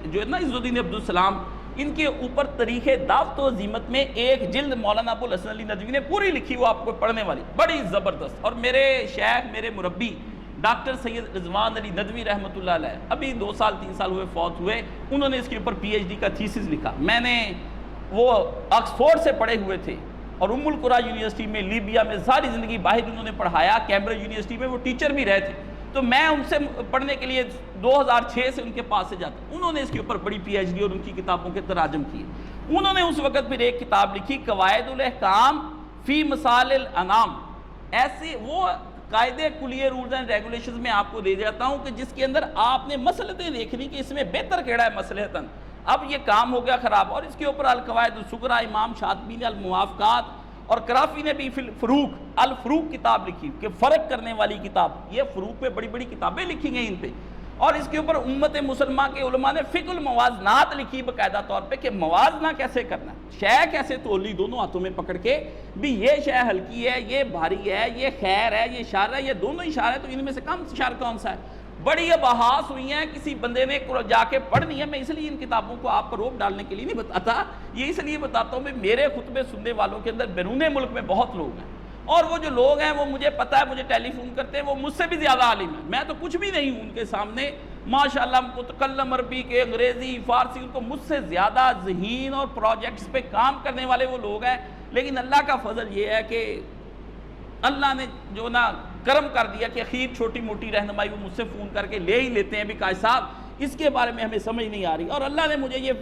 جو ہے نا عز الدین عبد السلام، ان کے اوپر تاریخ دعوت و عزیمت میں ایک جلد مولانا ابو الحسن علی ندوی نے پوری لکھی، وہ آپ کو پڑھنے والی بڑی زبردست. اور میرے شیخ، میرے مربی ڈاکٹر سید رضوان علی ندوی رحمۃ اللہ علیہ، ابھی 2 سال 3 سال ہوئے فوت ہوئے، انہوں نے اس کے اوپر پی ایچ ڈی کا تھیسس لکھا. میں نے وہ آکسفورڈ سے پڑھے ہوئے تھے اور ام القریٰ یونیورسٹی میں لیبیا میں ساری زندگی باہر انہوں نے پڑھایا. کیمبرج یونیورسٹی میں وہ ٹیچر بھی رہے تھے، تو میں ان سے پڑھنے کے لیے 2006 سے ان کے پاس سے جاتا. انہوں نے اس کے اوپر بڑی پی ایچ ڈی اور ان کی کتابوں کے تراجم کیے. انہوں نے اس وقت پھر ایک کتاب لکھی، قواعد الاحکام فی مسائل الانام. ایسے وہ قاعدے کلیے رولز اینڈ ریگولیشنز میں آپ کو دے جاتا ہوں کہ جس کے اندر آپ نے مسئلتیں دیکھنی کہ اس میں بہتر کیڑا ہے مصلحتاً. اب یہ کام ہو گیا خراب، اور اس کے اوپر القواعد الصغریٰ امام شاطبی نے الموافقات، اور کرافی نے بھی فروق الفروق کتاب لکھی کہ فرق کرنے والی کتاب. یہ فروق پہ بڑی بڑی کتابیں لکھی گئی ان پہ. اور اس کے اوپر امت مسلمہ کے علماء نے فقہ الموازنات لکھی باقاعدہ طور پہ کہ موازنہ کیسے کرنا ہے، شے کیسے تولی دونوں ہاتھوں میں پکڑ کے بھی یہ شے ہلکی ہے، یہ بھاری ہے، یہ خیر ہے، یہ شر ہے، یہ دونوں ہی شر ہے، تو ان میں سے کم شر کون سا ہے؟ بڑی ابحاث ہوئی ہیں، کسی بندے نے جا کے پڑھنی ہے۔ میں اس لیے ان کتابوں کو آپ پر روب ڈالنے کے لیے نہیں بتاتا، یہ اس لیے بتاتا ہوں کہ میرے خطبے سننے والوں کے اندر بیرون ملک میں بہت لوگ ہیں، اور وہ جو لوگ ہیں وہ مجھے پتہ ہے، مجھے ٹیلی فون کرتے ہیں، وہ مجھ سے بھی زیادہ عالم ہیں، میں تو کچھ بھی نہیں ہوں ان کے سامنے، ماشاءاللہ متکلم عربی کے، انگریزی، فارسی، ان کو مجھ سے زیادہ ذہین اور پروجیکٹس پہ کام کرنے والے وہ لوگ ہیں۔ لیکن اللہ کا فضل یہ ہے کہ اللہ نے جو نا کرم کر دیا کہ اخیر چھوٹی موٹی رہنمائی وہ مجھ سے فون کر کے لے ہی لیتے ہیں بھی قائد صاحب اس کے بارے میں ہمیں سمجھ نہیں آ رہی، اور اللہ نے مجھے یہ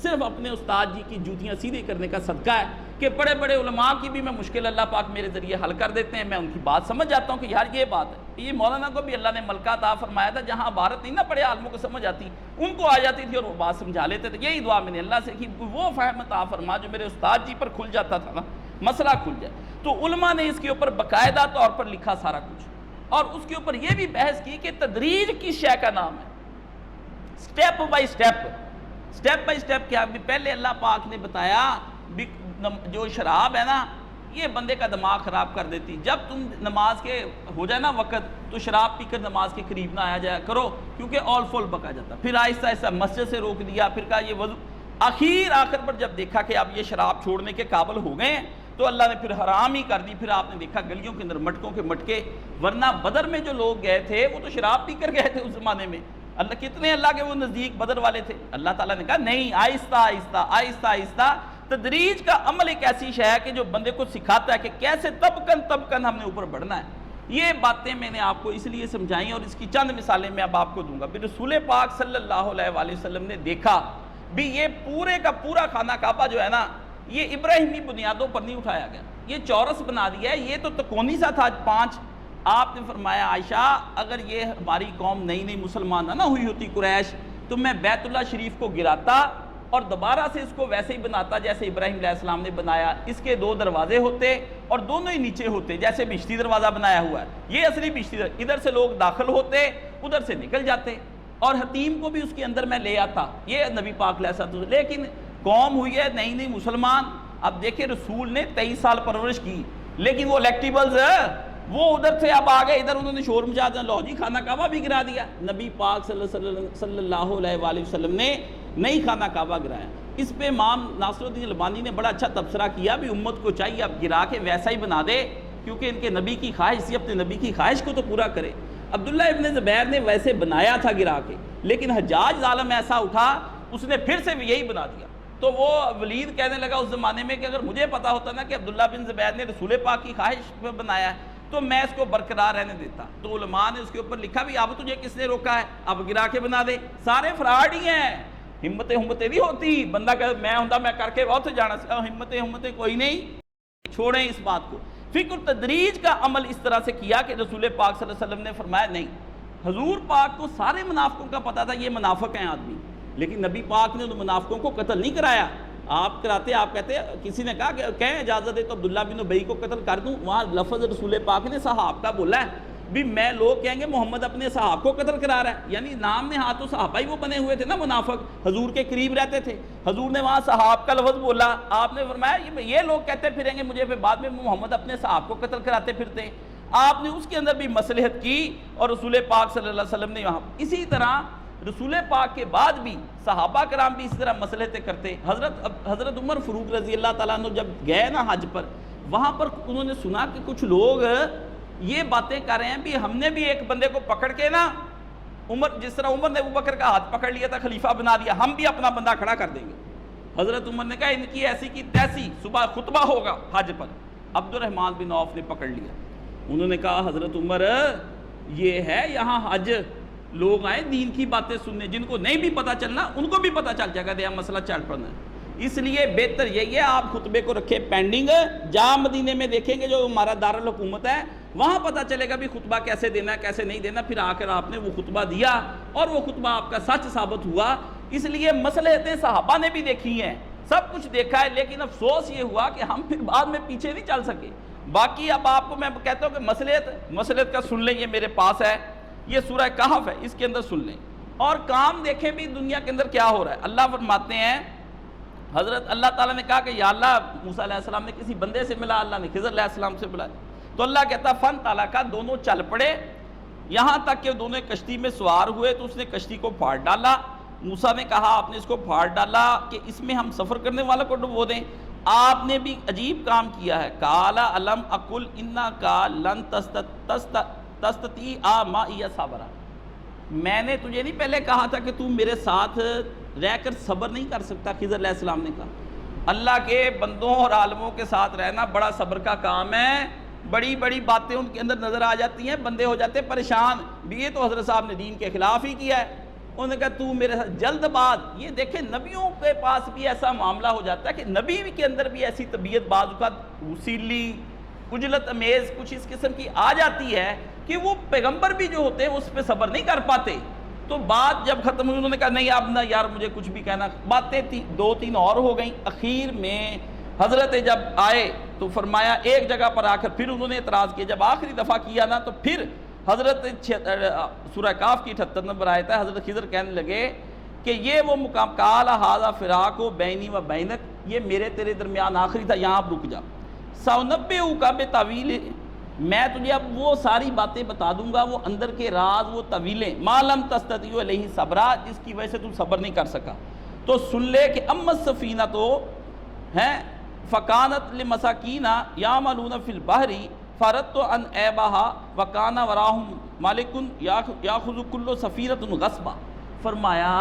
صرف اپنے استاد جی کی جوتیاں سیدھی کرنے کا صدقہ ہے کہ بڑے بڑے علماء کی بھی میں مشکل اللہ پاک میرے ذریعے حل کر دیتے ہیں، میں ان کی بات سمجھ جاتا ہوں کہ یار یہ بات ہے۔ یہ مولانا کو بھی اللہ نے ملکہ عطا فرمایا تھا، جہاں عبارت نہیں نہ پڑے عالموں کو سمجھ آتی، ان کو آ جاتی تھی اور وہ بات سمجھا لیتے تھے۔ یہی دعا میں نے اللہ سے کی، وہ فہم عطا فرما جو میرے استاد جی پر کھل جاتا تھا نا، مسئلہ کھل جائے۔ تو علماء نے اس کے اوپر باقاعدہ طور پر لکھا سارا کچھ، اور اس کے اوپر یہ بھی بحث کی کہ تدریج کس شے کا نام ہے، سٹیپ بائی سٹیپ کیا؟ پہلے اللہ پاک نے بتایا جو شراب ہے نا یہ بندے کا دماغ خراب کر دیتی، جب تم نماز کے ہو جائے نا وقت تو شراب پی کر نماز کے قریب نہ آیا جایا کرو کیونکہ آل فول بکا جاتا۔ پھر آہستہ آہستہ مسجد سے روک دیا، پھر کہا یہ وضو، آخر پر جب دیکھا کہ اب یہ شراب چھوڑنے کے قابل ہو گئے ہیں تو اللہ نے پھر حرام ہی کر دی۔ پھر آپ نے دیکھا گلیوں کے اندر مٹکوں کے مٹکے، ورنہ بدر میں جو لوگ گئے تھے وہ تو شراب پی کر گئے تھے اس زمانے میں، اللہ کتنے اللہ کے وہ نزدیک بدر والے تھے۔ اللہ تعالیٰ نے کہا نہیں، آہستہ آہستہ تدریج کا عمل ایک ایسی شے ہے کہ جو بندے کو سکھاتا ہے کہ کیسے طبقاً ہم نے اوپر بڑھنا ہے۔ یہ باتیں میں نے آپ کو اس لیے سمجھائیں اور اس کی چند مثالیں میں اب آپ کو دوں گا۔ پھر رسول پاک صلی اللہ علیہ وآلہ وسلم نے دیکھا بھی یہ پورے کا پورا خانہ کعبہ جو ہے نا یہ ابراہیمی بنیادوں پر نہیں اٹھایا گیا، یہ چورس بنا دیا ہے، یہ تو تکونی سا تھا 5۔ آپ نے فرمایا عائشہ اگر یہ ہماری قوم نئی مسلمان نہ ہوئی ہوتی قریش تو میں بیت اللہ شریف کو گراتا اور دوبارہ سے اس کو ویسے ہی بناتا جیسے ابراہیم علیہ السلام نے بنایا، اس کے 2 دروازے ہوتے اور دونوں ہی نیچے ہوتے جیسے بشتی دروازہ بنایا ہوا ہے، یہ اصلی بشتی دروازہ، ادھر سے لوگ داخل ہوتے ادھر سے نکل جاتے، اور حتیم کو بھی اس کے اندر میں لے آتا، یہ نبی پاک علیہ السلام۔ لیکن قوم ہوئی ہے نئی مسلمان، اب دیکھیں رسول نے 23 سال پرورش کی لیکن وہ الیکٹیبلز وہ ادھر سے اب آگئے ادھر، انہوں نے شور مچا دیا، لو جی خانہ کعبہ بھی گرا دیا۔ نبی پاک صلی اللہ علیہ وآلہ وسلم نے نئی خانہ کعبہ گرایا۔ اس پہ امام ناصر الدین البانی نے بڑا اچھا تبصرہ کیا بھی امت کو چاہیے اب گرا کے ویسا ہی بنا دے کیونکہ ان کے نبی کی خواہش تھی، اپنے نبی کی خواہش کو تو پورا کرے۔ عبداللہ ابن زبیر نے ویسے بنایا تھا گرا کے، لیکن حجاج ظالم ایسا اٹھا اس نے پھر سے یہی بنا دیا۔ تو وہ ولید کہنے لگا اس زمانے میں کہ اگر مجھے پتا ہوتا نا کہ عبداللہ بن زبیر نے رسول پاک کی خواہش پہ بنایا ہے تو میں اس کو برقرار رہنے دیتا۔ تو علماء نے اس کے اوپر لکھا بھی اب تجھے کس نے روکا ہے، اب گرا کے بنا دے، سارے فراڈ ہی ہیں، ہمتیں نہیں ہوتی، بندہ کہ میں ہوں میں کر کے بہت جانا سکتا، ہمتیں کوئی نہیں، چھوڑیں اس بات کو۔ فکر تدریج کا عمل اس طرح سے کیا کہ رسول پاک صلی اللہ علیہ وسلم نے فرمایا نہیں، حضور پاک کو سارے منافقوں کا پتا تھا یہ منافق ہیں آدمی، لیکن نبی پاک نے ان منافقوں کو قتل نہیں کرایا۔ آپ کراتے، آپ کہتے کسی نے کہا کہ کہیں اجازت دے تو عبداللہ بن ابی کو قتل کر دوں، وہاں لفظ رسول پاک نے صحابہ کا بولا ہے بھی میں لوگ کہیں گے محمد اپنے صحابہ کو قتل کرا رہا ہے، یعنی نام نے ہاتھوں صحابہ ہی وہ بنے ہوئے تھے نا منافق، حضور کے قریب رہتے تھے، حضور نے وہاں صحابہ کا لفظ بولا، آپ نے فرمایا یہ لوگ کہتے پھریں گے مجھے، پھر بعد میں محمد اپنے صحابہ کو قتل کراتے پھرتے، آپ نے اس کے اندر بھی مصلحت کی اور رسول پاک صلی اللہ علیہ وسلم نے وہاں اسی طرح رسول پاک کے بعد بھی صحابہ کرام بھی اس طرح مصلحتیں کرتے۔ حضرت عمر فاروق رضی اللہ تعالیٰ عنہ جب گئے نا حج پر، وہاں پر انہوں نے سنا کہ کچھ لوگ یہ باتیں کر رہے ہیں بھی ہم نے بھی ایک بندے کو پکڑ کے نا جس طرح عمر نے ابوبکر کا ہاتھ پکڑ لیا تھا خلیفہ بنا دیا، ہم بھی اپنا بندہ کھڑا کر دیں گے۔ حضرت عمر نے کہا ان کی ایسی کی تیسی، صبح خطبہ ہوگا حج پر، عبد الرحمن بن عوف نے پکڑ لیا، انہوں نے کہا حضرت عمر یہ ہے یہاں حج، لوگ آئے دین کی باتیں سننے، جن کو نہیں بھی پتہ چلنا ان کو بھی پتہ چل جائے گا دیا مسئلہ چل پڑنا ہے۔ اس لیے بہتر یہی ہے آپ خطبے کو رکھے پینڈنگ، جہاں مدینے میں دیکھیں گے جو ہمارا دارالحکومت ہے وہاں پتہ چلے گا بھی خطبہ کیسے دینا ہے کیسے نہیں دینا، پھر آ کر آپ نے وہ خطبہ دیا اور وہ خطبہ آپ کا سچ ثابت ہوا۔ اس لیے مصلحتیں صحابہ نے بھی دیکھی ہیں، سب کچھ دیکھا ہے، لیکن افسوس یہ ہوا کہ ہم پھر بعد میں پیچھے نہیں چل سکے۔ باقی اب آپ کو میں کہتا ہوں کہ مصلحت کا سن لیں، یہ میرے پاس ہے، یہ سورہ کہف ہے، اس کے اندر سن لیں اور کام دیکھیں بھی دنیا کے اندر کیا ہو رہا ہے۔ اللہ فرماتے ہیں، حضرت اللہ تعالیٰ نے کہا کہ یا اللہ موسیٰ علیہ السلام نے کسی بندے سے ملا، اللہ نے خضر علیہ السلام سے ملا، تو اللہ کہتا فن طلقا، دونوں چل پڑے یہاں تک کہ دونوں کشتی میں سوار ہوئے تو اس نے کشتی کو پھاڑ ڈالا۔ موسیٰ نے کہا آپ نے اس کو پھاڑ ڈالا کہ اس میں ہم سفر کرنے والوں کو ڈبو دیں، آپ نے بھی عجیب کام کیا ہے۔ قال الم اقل انک لن تستطیع معی صبرا، میں نے تجھے نہیں پہلے کہا تھا کہ تو میرے ساتھ رہ کر صبر نہیں کر سکتا؟ خضر علیہ السلام نے کہا اللہ کے بندوں اور عالموں کے ساتھ رہنا بڑا صبر کا کام ہے، بڑی بڑی باتیں ان کے اندر نظر آ جاتی ہیں، بندے ہو جاتے ہیں پریشان بھی، یہ تو حضرت صاحب نے دین کے خلاف ہی کیا ہے۔ انہوں نے کہا تو میرے ساتھ جلد باز، یہ دیکھیں نبیوں کے پاس بھی ایسا معاملہ ہو جاتا ہے کہ نبی کے اندر بھی ایسی طبیعت بعض اوقات وسیلی عجلت امیز کچھ اس قسم کی آ جاتی ہے کہ وہ پیغمبر بھی جو ہوتے ہیں اس پہ صبر نہیں کر پاتے۔ تو بات جب ختم ہوئی انہوں نے کہا نہیں اب نہ یار مجھے کچھ بھی کہنا، باتیں دو تین اور ہو گئیں، اخیر میں حضرت جب آئے تو فرمایا ایک جگہ پر آ کر پھر انہوں نے اعتراض کیا، جب آخری دفعہ کیا نا تو پھر حضرت سورہ کاف کی 78 نمبر آیت ہے، حضرت خضر کہنے لگے کہ یہ وہ مقام قال ھذا فراق بینی و بینک، یہ میرے تیرے درمیان آخری تھا، یہاں آپ رک جا، سأنبئک بتاویل، میں تجھے اب وہ ساری باتیں بتا دوں گا، وہ اندر کے راز، وہ طویلیں، ما لم تستطیع علیہ صبرا، جس کی وجہ سے تم صبر نہیں کر سکا۔ تو سن لے کہ اما السفینہ تو ہیں فکانت لمساکین یعملون فی البحر فردت عن عیبها وکان وراہم مالک یاخذ کل سفینۃ غصبا، فرمایا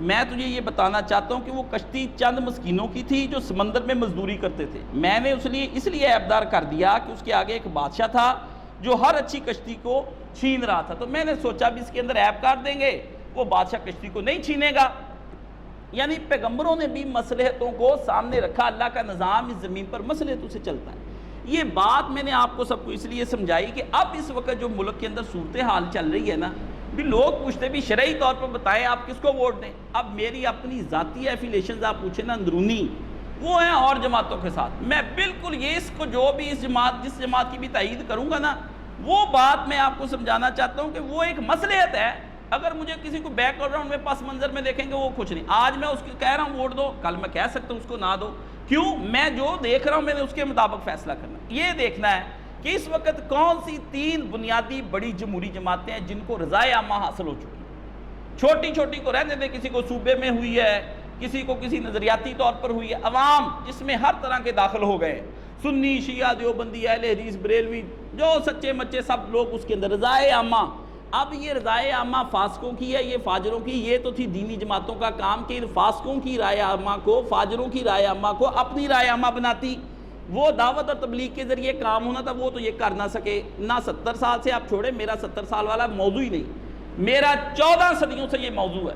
میں تجھے یہ بتانا چاہتا ہوں کہ وہ کشتی چند مسکینوں کی تھی جو سمندر میں مزدوری کرتے تھے، میں نے اس لیے عیبدار کر دیا کہ اس کے آگے ایک بادشاہ تھا جو ہر اچھی کشتی کو چھین رہا تھا، تو میں نے سوچا بھی اس کے اندر عیب کر دیں گے، وہ بادشاہ کشتی کو نہیں چھینے گا۔ یعنی پیغمبروں نے بھی مصلحتوں کو سامنے رکھا، اللہ کا نظام اس زمین پر مصلحتوں سے چلتا ہے۔ یہ بات میں نے آپ کو سب کو اس لیے سمجھائی کہ اب اس وقت جو ملک کے اندر صورتحال چل رہی ہے نا، بھی لوگ پوچھتے بھی شرعی طور پر بتائیں آپ کس کو ووٹ دیں، اب میری اپنی ذاتی ایفیلیشنز آپ پوچھیں نا اندرونی، وہ ہیں اور جماعتوں کے ساتھ، میں بالکل یہ اس کو جو بھی جس جماعت کی بھی تائید کروں گا نا، وہ بات میں آپ کو سمجھانا چاہتا ہوں کہ وہ ایک مصلحت ہے۔ اگر مجھے کسی کو بیک گراؤنڈ میں پس منظر میں دیکھیں گے وہ کچھ نہیں، آج میں اس کو کہہ رہا ہوں ووٹ دو، کل میں کہہ سکتا ہوں اس کو نہ دو، کیوں؟ میں جو دیکھ رہا ہوں میں نے اس کے مطابق فیصلہ کرنا، یہ دیکھنا ہے کہ اس وقت کون سی 3 بنیادی بڑی جمہوری جماعتیں ہیں جن کو رضائے عامہ حاصل ہو چکی ہیں، چھوٹی چھوٹی کو رہنے دیں، کسی کو صوبے میں ہوئی ہے، کسی کو کسی نظریاتی طور پر ہوئی ہے، عوام جس میں ہر طرح کے داخل ہو گئے، سنی شیعہ دیوبندی اہل حدیث بریلوی جو سچے مچے سب لوگ اس کے اندر رضائے عامہ۔ اب یہ رضائے عامہ فاسقوں کی ہے، یہ فاجروں کی، یہ تو تھی دینی جماعتوں کا کام کہ فاسقوں کی رائے عامہ کو، فاجروں کی رائے عامہ کو اپنی رائے عامہ بناتی، وہ دعوت اور تبلیغ کے ذریعے کام ہونا تھا، وہ تو یہ کر نہ سکے نہ۔ 70 سال سے آپ چھوڑے، میرا 70 سال والا موضوع ہی نہیں، میرا 14 صدیوں سے یہ موضوع ہے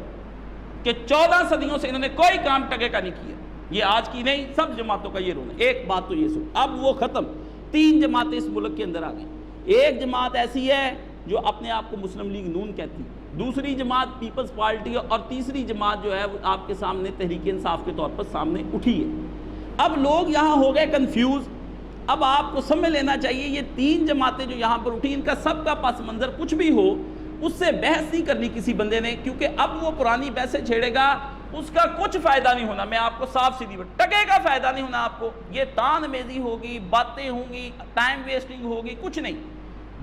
کہ 14 صدیوں سے انہوں نے کوئی کام ٹگے کا نہیں کیا، یہ آج کی نہیں، سب جماعتوں کا یہ رونا۔ ایک بات تو یہ سن، اب وہ ختم، 3 جماعتیں اس ملک کے اندر آ گئیں، ایک جماعت ایسی ہے جو اپنے آپ کو مسلم لیگ نون کہتی، دوسری جماعت پیپلز پارٹی ہے، اور تیسری جماعت جو ہے وہ آپ کے سامنے تحریک انصاف کے طور پر سامنے اٹھی ہے۔ اب لوگ یہاں ہو گئے کنفیوز، اب آپ کو سمجھ لینا چاہیے یہ 3 جماعتیں جو یہاں پر اٹھی، ان کا سب کا پس منظر کچھ بھی ہو اس سے بحث نہیں کرنی کسی بندے نے، کیونکہ اب وہ پرانی بحثیں چھیڑے گا اس کا کچھ فائدہ نہیں ہونا، میں آپ کو صاف سیدھی بات، ٹکے کا فائدہ نہیں ہونا آپ کو، یہ تان میزی ہوگی، باتیں ہوں گی، ٹائم ویسٹنگ ہوگی، کچھ نہیں۔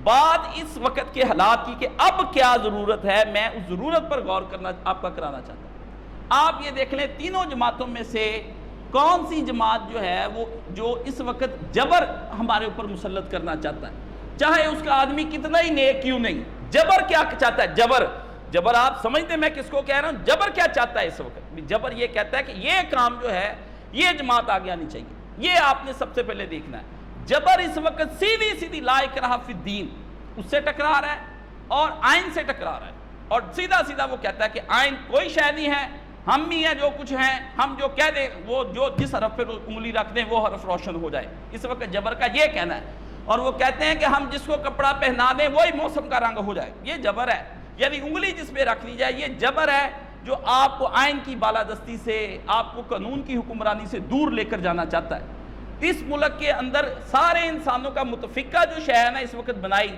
بات اس وقت کے حالات کی کہ اب کیا ضرورت ہے، میں اس ضرورت پر غور کرنا آپ کا کرانا چاہتا ہوں۔ آپ یہ دیکھ لیں تینوں جماعتوں میں سے کون سی جماعت جو ہے وہ جو اس وقت جبر ہمارے اوپر مسلط کرنا چاہتا ہے، چاہے اس کا آدمی کتنا ہی نیک کیوں نہیں، جبر کیا چاہتا ہے؟ جبر آپ سمجھتے میں کس کو کہہ رہا ہوں، جبر کیا چاہتا ہے اس وقت؟ جبر یہ کہتا ہے کہ یہ کام جو ہے یہ جماعت آگے آنی چاہیے، یہ آپ نے سب سے پہلے دیکھنا ہے۔ جبر اس وقت سیدھی لا اکراہ فی الدین اس سے ٹکرا رہا ہے اور آئین سے ٹکرا رہا ہے، اور سیدھا وہ کہتا ہے کہ آئین کوئی شے نہیں ہے، ہم ہی ہیں جو کچھ ہیں، ہم جو کہہ دیں وہ جو جس حرف پہ انگلی رکھ دیں وہ حرف روشن ہو جائے، اس وقت جبر کا یہ کہنا ہے۔ اور وہ کہتے ہیں کہ ہم جس کو کپڑا پہنا دیں وہی موسم کا رنگ ہو جائے، یہ جبر ہے، یعنی انگلی جس پہ رکھ دی جائے، یہ جبر ہے جو آپ کو آئین کی بالادستی سے، آپ کو قانون کی حکمرانی سے دور لے کر جانا چاہتا ہے۔ اس ملک کے اندر سارے انسانوں کا متفقہ جو شے ہے نا اس وقت بنائی،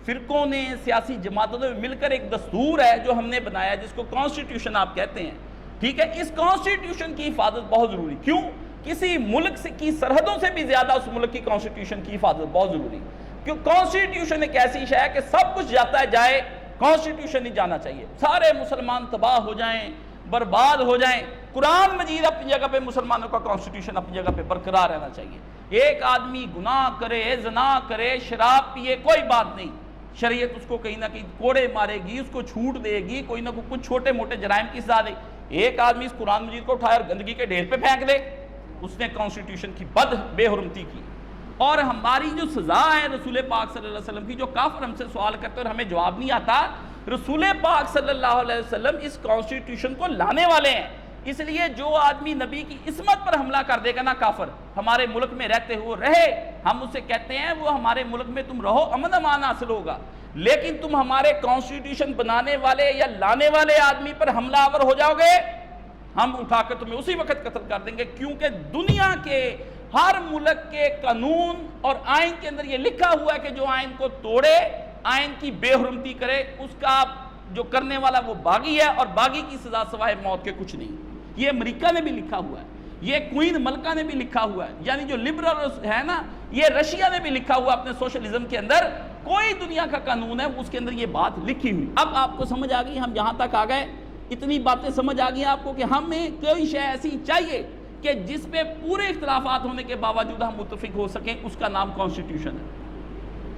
فرقوں نے، سیاسی جماعتوں نے مل کر ایک دستور ہے جو ہم نے بنایا جس کو کانسٹیٹیوشن آپ کہتے ہیں، ٹھیک ہے، اس کانسٹیٹیوشن کی حفاظت بہت ضروری. کیوں؟ کسی ملک کی سرحدوں سے بھی زیادہ اس ملک کی کانسٹیٹیوشن کی حفاظت بہت ضروری. کیوں؟ کانسٹیٹیوشن ایک ایسی شے ہے کہ سب کچھ جاتا ہے جائے، کانسٹیٹیوشن نہیں جانا چاہیے. سارے مسلمان تباہ ہو جائیں، برباد ہو جائیں، قرآن مجید اپنی جگہ پہ، مسلمانوں کا کانسٹیٹیوشن اپنی جگہ پہ برقرار رہنا چاہیے. ایک آدمی گناہ کرے، زنا کرے، شراب پیے، کوئی بات نہیں، شریعت اس کو کہیں نہ کہیں کوڑے مارے گی، اس کو چھوٹ دے گی، کوئی نہ کوئی کچھ چھوٹے موٹے جرائم کی سزا دے. ایک آدمی اس قرآن مجید کو اٹھائے اور گندگی کے ڈھیر پہ پھینک دے، اس نے کانسٹیٹیوشن کی بے حرمتی کی. اور ہماری جو سزا ہے رسول پاک صلی اللہ علیہ وسلم کی، جو کافر ہم سے سوال کرتے اور ہمیں جواب نہیں آتا، رسول پاک صلی اللہ علیہ وسلم اس کانسٹیٹیوشن کو لانے والے ہیں. اس لیے جو آدمی نبی کی عصمت پر حملہ کر دے گا نا کافر، ہمارے ملک میں رہتے ہوئے رہے، ہم اسے کہتے ہیں وہ ہمارے ملک میں تم رہو، امن امان حاصل ہوگا، لیکن تم ہمارے کانسٹیٹیوشن بنانے والے یا لانے والے آدمی پر حملہ آور ہو جاؤ گے، ہم اٹھا کر تمہیں اسی وقت قتل کر دیں گے. کیونکہ دنیا کے ہر ملک کے قانون اور آئین کے اندر یہ لکھا ہوا ہے کہ جو آئین کو توڑے، آئین کی بے حرمتی کرے، اس کا جو کرنے والا وہ باغی ہے، اور باغی کی سزا سوائے موت کے کچھ نہیں. یہ امریکہ نے بھی لکھا ہوا ہے، یہ کوئین ملکہ نے بھی لکھا ہوا ہے، یعنی جو لبرل ہے نا، یہ رشیا نے بھی لکھا ہوا اپنے سوشلزم کے اندر. کوئی دنیا کا قانون ہے اس کے اندر یہ بات لکھی ہوئی. اب آپ کو سمجھ آ گئی، ہم یہاں تک آ گئے، اتنی باتیں سمجھ آ گئی آپ کو کہ ہمیں کوئی شے ایسی چاہیے کہ جس پہ پورے اختلافات ہونے کے باوجود ہم متفق ہو سکیں، اس کا نام کانسٹیٹیوشن ہے،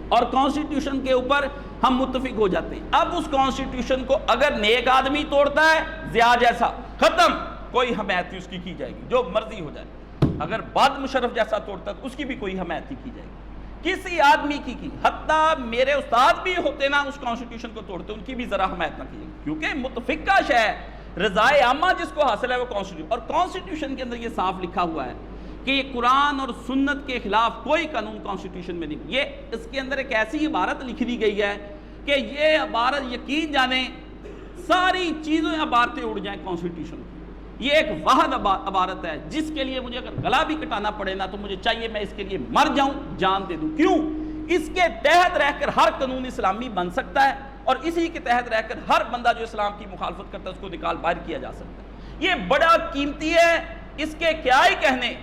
اور کانسٹیٹیوشن کے اوپر ہم متفق ہو جاتے ہیں. اب اس کانسٹیٹیوشن کو اگر نیک آدمی توڑتا ہے، ضیاء جیسا، ختم، کوئی حمایت نہیں اس کی جائے گی، جو مرضی ہو جائے. اگر بعد مشرف جیسا توڑتا ہے اس کی بھی کوئی حمایت نہیں کی جائے گی، کسی آدمی کی. حتیٰ میرے استاد بھی ہوتے نا اس کانسٹیٹیوشن کو توڑتے، ان کی بھی ذرا حمایت نہ کی جائے گی، کیونکہ متفق کا شے ہے، رضائے عامہ جس کو حاصل ہے وہ کانسٹیٹیوشن. اور کانسٹیٹیوشن کے اندر یہ صاف لکھا ہوا ہے کہ یہ قرآن اور سنت کے خلاف کوئی قانون کانسٹیٹیوشن میں نہیں. یہ اس کے اندر ایک ایسی عبارت لکھ دی گئی ہے کہ یہ عبارت یقین جانیں ساری چیزیں عبارتیں اڑ جائیں کانسٹیٹیوشن کی. یہ ایک واحد عبارت ہے جس کے لیے مجھے اگر گلا بھی کٹانا پڑے نا تو مجھے چاہیے میں اس کے لیے مر جاؤں، جان دے دوں. کیوں؟ اس کے تحت رہ کر ہر قانون اسلامی بن سکتا ہے، اور اسی کے تحت رہ کر ہر بندہ جو اسلام کی مخالفت کرتا ہے اس کو نکال باہر کیا جا سکتا ہے. یہ بڑا قیمتی ہے، اس کے کیا ہی کہنے.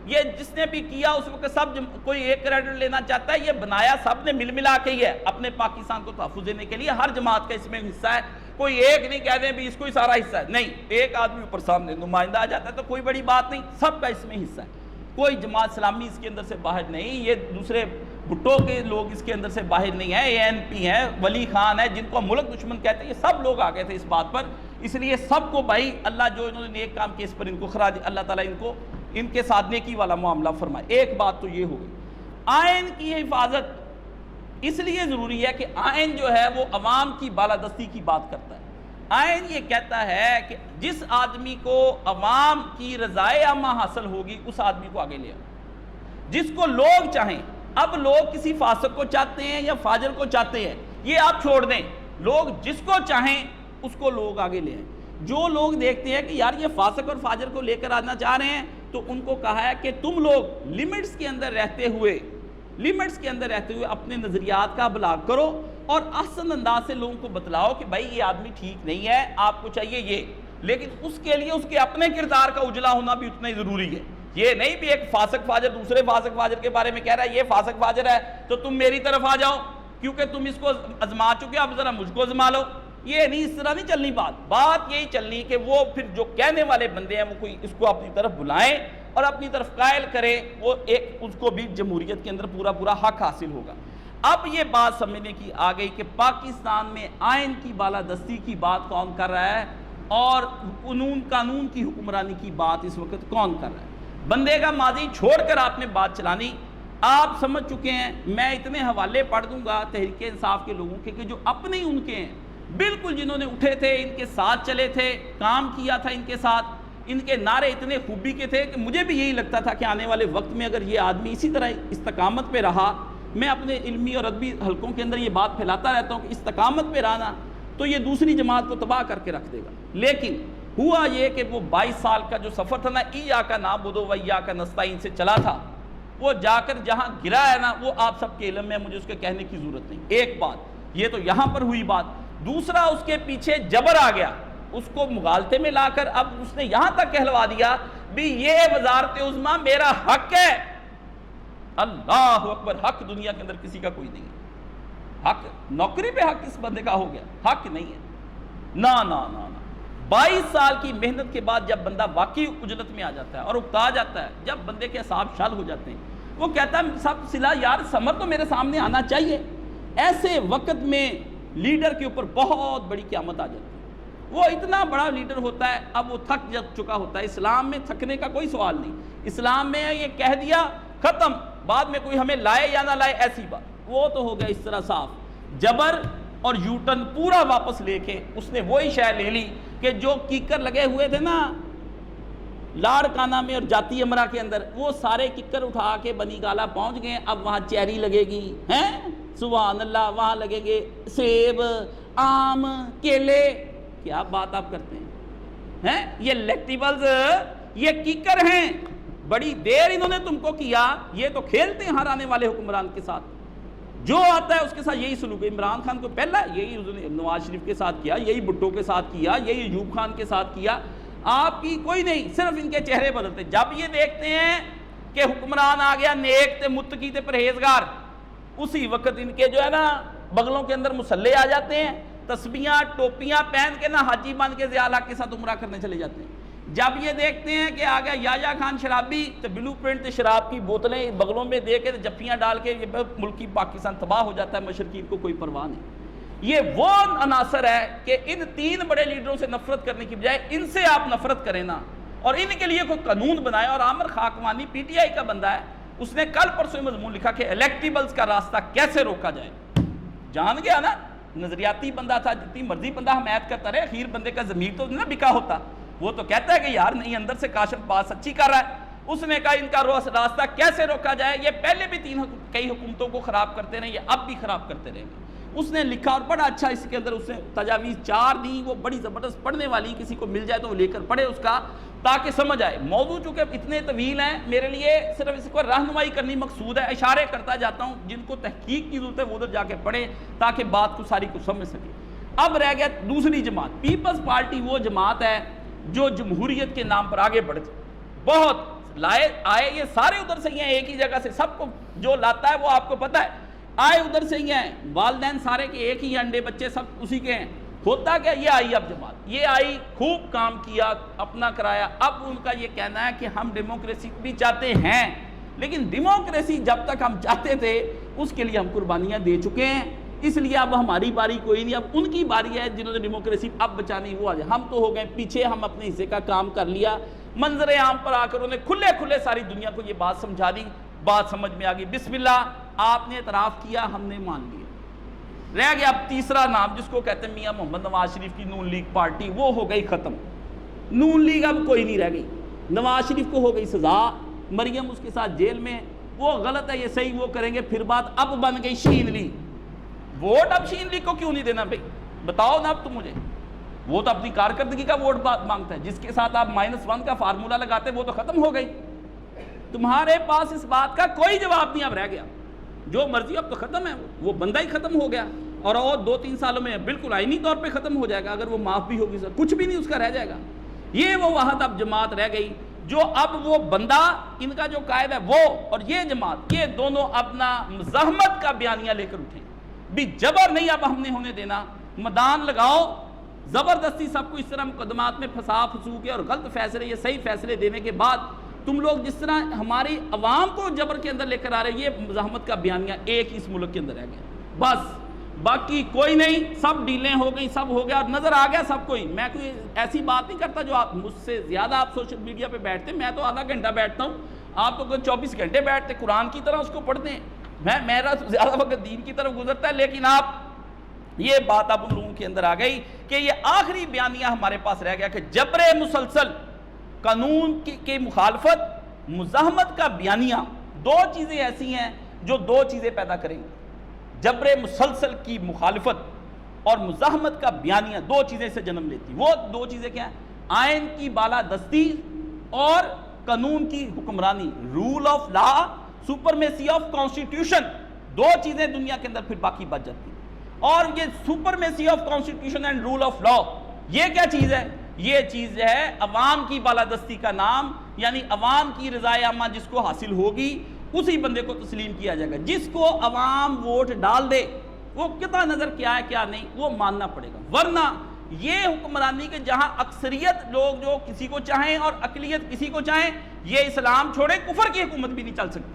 یہ جس نے بھی کیا اس وقت سب کوئی ایک کریڈٹ لینا چاہتا ہے، یہ بنایا سب نے مل ملا کے ہی ہے اپنے پاکستان کو تحفظ دینے کے لیے. ہر جماعت کا اس میں حصہ ہے، کوئی ایک نہیں کہہ دیں بھی اس کو ہی سارا حصہ ہے، نہیں. ایک آدمی اوپر سامنے نمائندہ آ جاتا ہے تو کوئی بڑی بات نہیں، سب کا اس میں حصہ ہے. کوئی جماعت اسلامی اس کے اندر سے باہر نہیں، یہ دوسرے بھٹو کے لوگ اس کے اندر سے باہر نہیں ہیں، اے این پی ہیں، ولی خان ہے جن کو ملک دشمن کہتے ہیں، یہ سب لوگ آ گئے تھے اس بات پر. اس لیے سب کو بھائی اللہ جو انہوں نے نیک کام کیے اس پر ان کو خراج، اللہ تعالیٰ ان کے ساتھ نیکی والا معاملہ فرمائے. ایک بات تو یہ ہوگی، آئین کی حفاظت اس لیے ضروری ہے کہ آئین جو ہے وہ عوام کی بالادستی کی بات کرتا ہے. آئین یہ کہتا ہے کہ جس آدمی کو عوام کی رضائے عامہ حاصل ہوگی اس آدمی کو آگے لے آؤ، جس کو لوگ چاہیں. اب لوگ کسی فاسق کو چاہتے ہیں یا فاجر کو چاہتے ہیں، یہ آپ چھوڑ دیں، لوگ جس کو چاہیں اس کو لوگ آگے لے آئیں. جو لوگ دیکھتے ہیں کہ یار یہ فاسق اور فاجر کو لے کر آنا چاہ رہے ہیں تو ان کو کہا ہے کہ تم لوگ لمٹس کے اندر رہتے ہوئے اپنے نظریات کا ابلاغ کرو اور احسن انداز سے لوگوں کو بتلاؤ کہ بھائی یہ آدمی ٹھیک نہیں ہے، آپ کو چاہیے یہ، لیکن اس کے لیے اس کے اپنے کردار کا اجلا ہونا بھی اتنا ہی ضروری ہے. یہ نہیں بھی ایک فاسق فاجر دوسرے فاسق فاجر کے بارے میں کہہ رہا ہے یہ فاسق فاجر ہے تو تم میری طرف آ جاؤ کیونکہ تم اس کو آزما چکے، اب ذرا مجھ کو آزما لو. یہ نہیں، اس طرح نہیں چلنی بات یہی چلنی کہ وہ پھر جو کہنے والے بندے ہیں وہ کوئی اس کو اپنی طرف بلائیں اور اپنی طرف قائل کرے، وہ ایک اس کو بھی جمہوریت کے اندر پورا حق حاصل ہوگا. اب یہ بات سمجھنے کی آ گئی کہ پاکستان میں آئین کی بالادستی کی بات کون کر رہا ہے اور قانون کی حکمرانی کی بات اس وقت کون کر رہا ہے. بندے کا ماضی چھوڑ کر آپ نے بات چلانی، آپ سمجھ چکے ہیں. میں اتنے حوالے پڑھ دوں گا تحریک انصاف کے لوگوں کے کہ جو اپنے ان کے ہیں، بالکل جنہوں نے اٹھے تھے، ان کے ساتھ چلے تھے، کام کیا تھا ان کے ساتھ، ان کے نعرے اتنے خوبی کے تھے کہ مجھے بھی یہی لگتا تھا کہ آنے والے وقت میں اگر یہ آدمی اسی طرح استقامت پہ رہا، میں اپنے علمی اور ادبی حلقوں کے اندر یہ بات پھیلاتا رہتا ہوں کہ استقامت پہ رہنا تو یہ دوسری جماعت کو تباہ کر کے رکھ دے گا. لیکن ہوا یہ کہ وہ 22 سال کا جو سفر تھا نا، ایاک نعبد و ایاک نستعین سے چلا تھا، وہ جا کر جہاں گرا ہے نا وہ آپ سب کے علم میں، مجھے اس کے کہنے کی ضرورت نہیں. ایک بات یہ تو یہاں پر ہوئی بات. دوسرا اس کے پیچھے جبر آ گیا, اس کو مغالطے میں لا کر اب اس نے یہاں تک کہلوا دیا بھی یہ وزارت عظمیٰ میرا حق ہے. اللہ اکبر, حق دنیا کے اندر کسی کا کوئی نہیں ہے. حق نوکری پہ حق کس بندے کا ہو گیا؟ حق نہیں ہے. نا نا نا نا 22 سال کی محنت کے بعد جب بندہ واقعی اجلت میں آ جاتا ہے اور اکتا جاتا ہے, جب بندے کے اعصاب شل ہو جاتے ہیں, وہ کہتا ہے سب صلہ یار ثمر تو میرے سامنے آنا چاہیے. ایسے وقت میں لیڈر کے اوپر بہت بڑی قیامت آ جاتی ہے. وہ اتنا بڑا لیڈر ہوتا ہے, اب وہ تھک چکا ہوتا ہے. اسلام میں تھکنے کا کوئی سوال نہیں. اسلام میں یہ کہہ دیا ختم, بعد میں کوئی ہمیں لائے یا نہ لائے ایسی بات. وہ تو ہو گیا اس طرح صاف. جبر اور یوٹن پورا واپس لے کے اس نے وہی شے لے لی کہ جو کیکر لگے ہوئے تھے نا لاڑکانہ میں اور جاتی امرا کے اندر, وہ سارے کیکر اٹھا کے بنی گالا پہنچ گئے. اب وہاں چیری لگے گی, ہیں سبحان اللہ, وہاں لگیں گے سیب, آم, کیلے. کیا بات آپ کرتے ہیں؟ یہ لیکٹیبلز, یہ کیکر ہیں. بڑی دیر انہوں نے تم کو کیا. یہ تو کھیلتے ہیں ہر آنے والے حکمران کے ساتھ, جو آتا ہے اس کے ساتھ یہی سلوک ہے. عمران خان کو پہلا یہی نواز شریف کے ساتھ کیا, یہی بھٹو کے ساتھ کیا, یہی ایوب خان کے ساتھ کیا. آپ کی کوئی نہیں, صرف ان کے چہرے بدلتے. جب یہ دیکھتے ہیں کہ حکمران آ گیا نیک تے متقی تے پرہیزگار, اسی وقت ان کے جو ہے نا بغلوں کے اندر مسلح آ جاتے ہیں, تسبیحاں ٹوپیاں پہن کے نا حاجی بن کے ضیاء الحق کے ساتھ عمرہ کرنے چلے جاتے ہیں. جب یہ دیکھتے ہیں کہ آ گیا یحییٰ خان شرابی, تو بلو پرنٹ شراب کی بوتلیں بغلوں میں دے کے جفیاں ڈال کے یہ ملکی پاکستان تباہ ہو جاتا ہے. مشرقین کو کوئی پرواہ نہیں. یہ وہ عناصر ہے کہ ان 3 بڑے لیڈروں سے نفرت کرنے کی بجائے ان سے آپ نفرت کریں نا, اور ان کے لیے کوئی قانون بنائے. اور عامر خاکوانی پی ٹی آئی کا بندہ ہے, اس نے کل پرسوں مضمون لکھا کہ الیکٹیبلز کا راستہ کیسے روکا جائے. جان گیا نا, نظریاتی بندہ تھا, جتنی مرضی بندہ حمایت کرتا رہے, اخیر بندے کا ضمیر تو نہ بکا ہوتا. وہ تو کہتا ہے کہ یار نہیں, اندر سے کاشف بات سچی کر رہا ہے. اس نے کہا ان کا راستہ کیسے روکا جائے. یہ پہلے بھی کئی حکومتوں کو خراب کرتے رہے, یہ اب بھی خراب کرتے رہیں گے. اس نے لکھا اور بڑا اچھا اس کے اندر اس نے تجاویز 4 دی. وہ بڑی زبردست, پڑھنے والی کسی کو مل جائے تو وہ لے کر پڑھے اس کا, تاکہ سمجھ آئے. موضوع چونکہ اتنے طویل ہیں, میرے لیے صرف اس کو رہنمائی کرنی مقصود ہے. اشارے کرتا جاتا ہوں, جن کو تحقیق کی ضرورت ہے وہ ادھر جا کے پڑھیں تاکہ بات کو ساری کو سمجھ سکے. اب رہ گیا دوسری جماعت. پیپلز پارٹی وہ جماعت ہے جو جمہوریت کے نام پر آگے بڑھتے, بہت آئے یہ سارے ادھر سے ہی ہیں, ایک ہی جگہ سے. سب کو جو لاتا ہے وہ آپ کو پتہ ہے, آئے ادھر سے ہی ہیں. والدین سارے کے ایک ہی, انڈے بچے سب اسی کے ہیں. ہوتا کیا, یہ آئی اب جماعت, یہ آئی خوب کام کیا, اپنا کرایا. اب ان کا یہ کہنا ہے کہ ہم ڈیموکریسی بھی چاہتے ہیں, لیکن ڈیموکریسی جب تک ہم چاہتے تھے اس کے لیے ہم قربانیاں دے چکے ہیں, اس لیے اب ہماری باری کوئی نہیں. اب ان کی باری ہے جنہوں نے ڈیموکریسی اب بچانی, وہ آ جائے. ہم تو ہو گئے پیچھے, ہم اپنے حصے کا کام کر لیا. منظر عام پر آ کر انہوں نے کھلے کھلے ساری دنیا کو یہ بات سمجھا دی. بات سمجھ میں آ گئی. بسم اللہ, آپ نے اعتراف کیا, ہم نے مان لیا. رہ گیا اب تیسرا نام جس کو کہتے ہیں میاں محمد نواز شریف کی نون لیگ پارٹی. وہ ہو گئی ختم. نون لیگ اب کوئی نہیں رہ گئی. نواز شریف کو ہو گئی سزا, مریم اس کے ساتھ جیل میں. وہ غلط ہے, یہ صحیح وہ کریں گے. پھر بات اب بن گئی شین لیگ. ووٹ اب شین لیگ کو کیوں نہیں دینا بھائی, بتاؤ نا اب تم مجھے. وہ تو اپنی کارکردگی کا ووٹ مانگتا ہے. جس کے ساتھ آپ -1 کا فارمولہ لگاتے وہ تو ختم ہو گئی. تمہارے پاس اس بات کا کوئی جواب نہیں. اب رہ گیا جو مرضی, اب تو ختم ہے. وہ بندہ ہی ختم ہو گیا, اور 2-3 سالوں میں بالکل آئینی طور پہ ختم ہو جائے گا. اگر وہ معاف بھی ہوگی سر, کچھ بھی نہیں اس کا رہ جائے گا. یہ وہ وحد اب جماعت رہ گئی جو اب وہ بندہ, ان کا جو قائد ہے وہ, اور یہ جماعت, یہ دونوں اپنا مزاحمت کا بیانیہ لے کر اٹھے بھی جبر نہیں اب ہم نے ہونے دینا. میدان لگاؤ, زبردستی سب کو اس طرح مقدمات میں پھنسا پھسو کے اور غلط فیصلے یا صحیح فیصلے دینے کے بعد تم لوگ جس طرح ہماری عوام کو جبر کے اندر لے کر آ رہے ہیں, یہ مزاحمت کا بیانیہ ایک ہی اس ملک کے اندر رہ گیا. بس باقی کوئی نہیں, سب ڈیلیں ہو گئی, سب ہو گیا, اور نظر آ گیا سب کوئی. میں کوئی ایسی بات نہیں کرتا جو آپ مجھ سے زیادہ آپ سوشل میڈیا پہ بیٹھتے. میں تو آدھا گھنٹہ بیٹھتا ہوں, آپ تو 24 گھنٹے بیٹھتے, قرآن کی طرح اس کو پڑھتے ہیں. میرا زیادہ وقت دین کی طرف گزرتا ہے. لیکن آپ, یہ بات اب ان لوگوں کے اندر آ گئی کہ یہ آخری بیانیہ ہمارے پاس رہ گیا کہ جبر مسلسل, قانون کی مخالفت, مزاحمت کا بیانیہ. 2 چیزیں ایسی ہیں جو 2 چیزیں پیدا کریں گی. جبر مسلسل کی مخالفت اور مزاحمت کا بیانیہ 2 چیزیں سے جنم لیتی. وہ 2 چیزیں کیا ہیں؟ آئین کی بالادستی اور قانون کی حکمرانی, rule of law, supremacy of constitution. 2 چیزیں دنیا کے اندر پھر باقی بچ جاتی ہیں. اور یہ supremacy of constitution and rule of law, یہ کیا چیز ہے؟ یہ چیز ہے عوام کی بالادستی کا نام، یعنی عوام کی رضائے عامہ جس کو حاصل ہوگی اسی بندے کو تسلیم کیا جائے گا. جس کو عوام ووٹ ڈال دے، وہ قطع نظر کیا ہے کیا نہیں، وہ ماننا پڑے گا. ورنہ یہ حکمرانی کے جہاں اکثریت لوگ جو کسی کو چاہیں اور اقلیت کسی کو چاہیں، یہ اسلام چھوڑے کفر کی حکومت بھی نہیں چل سکتی.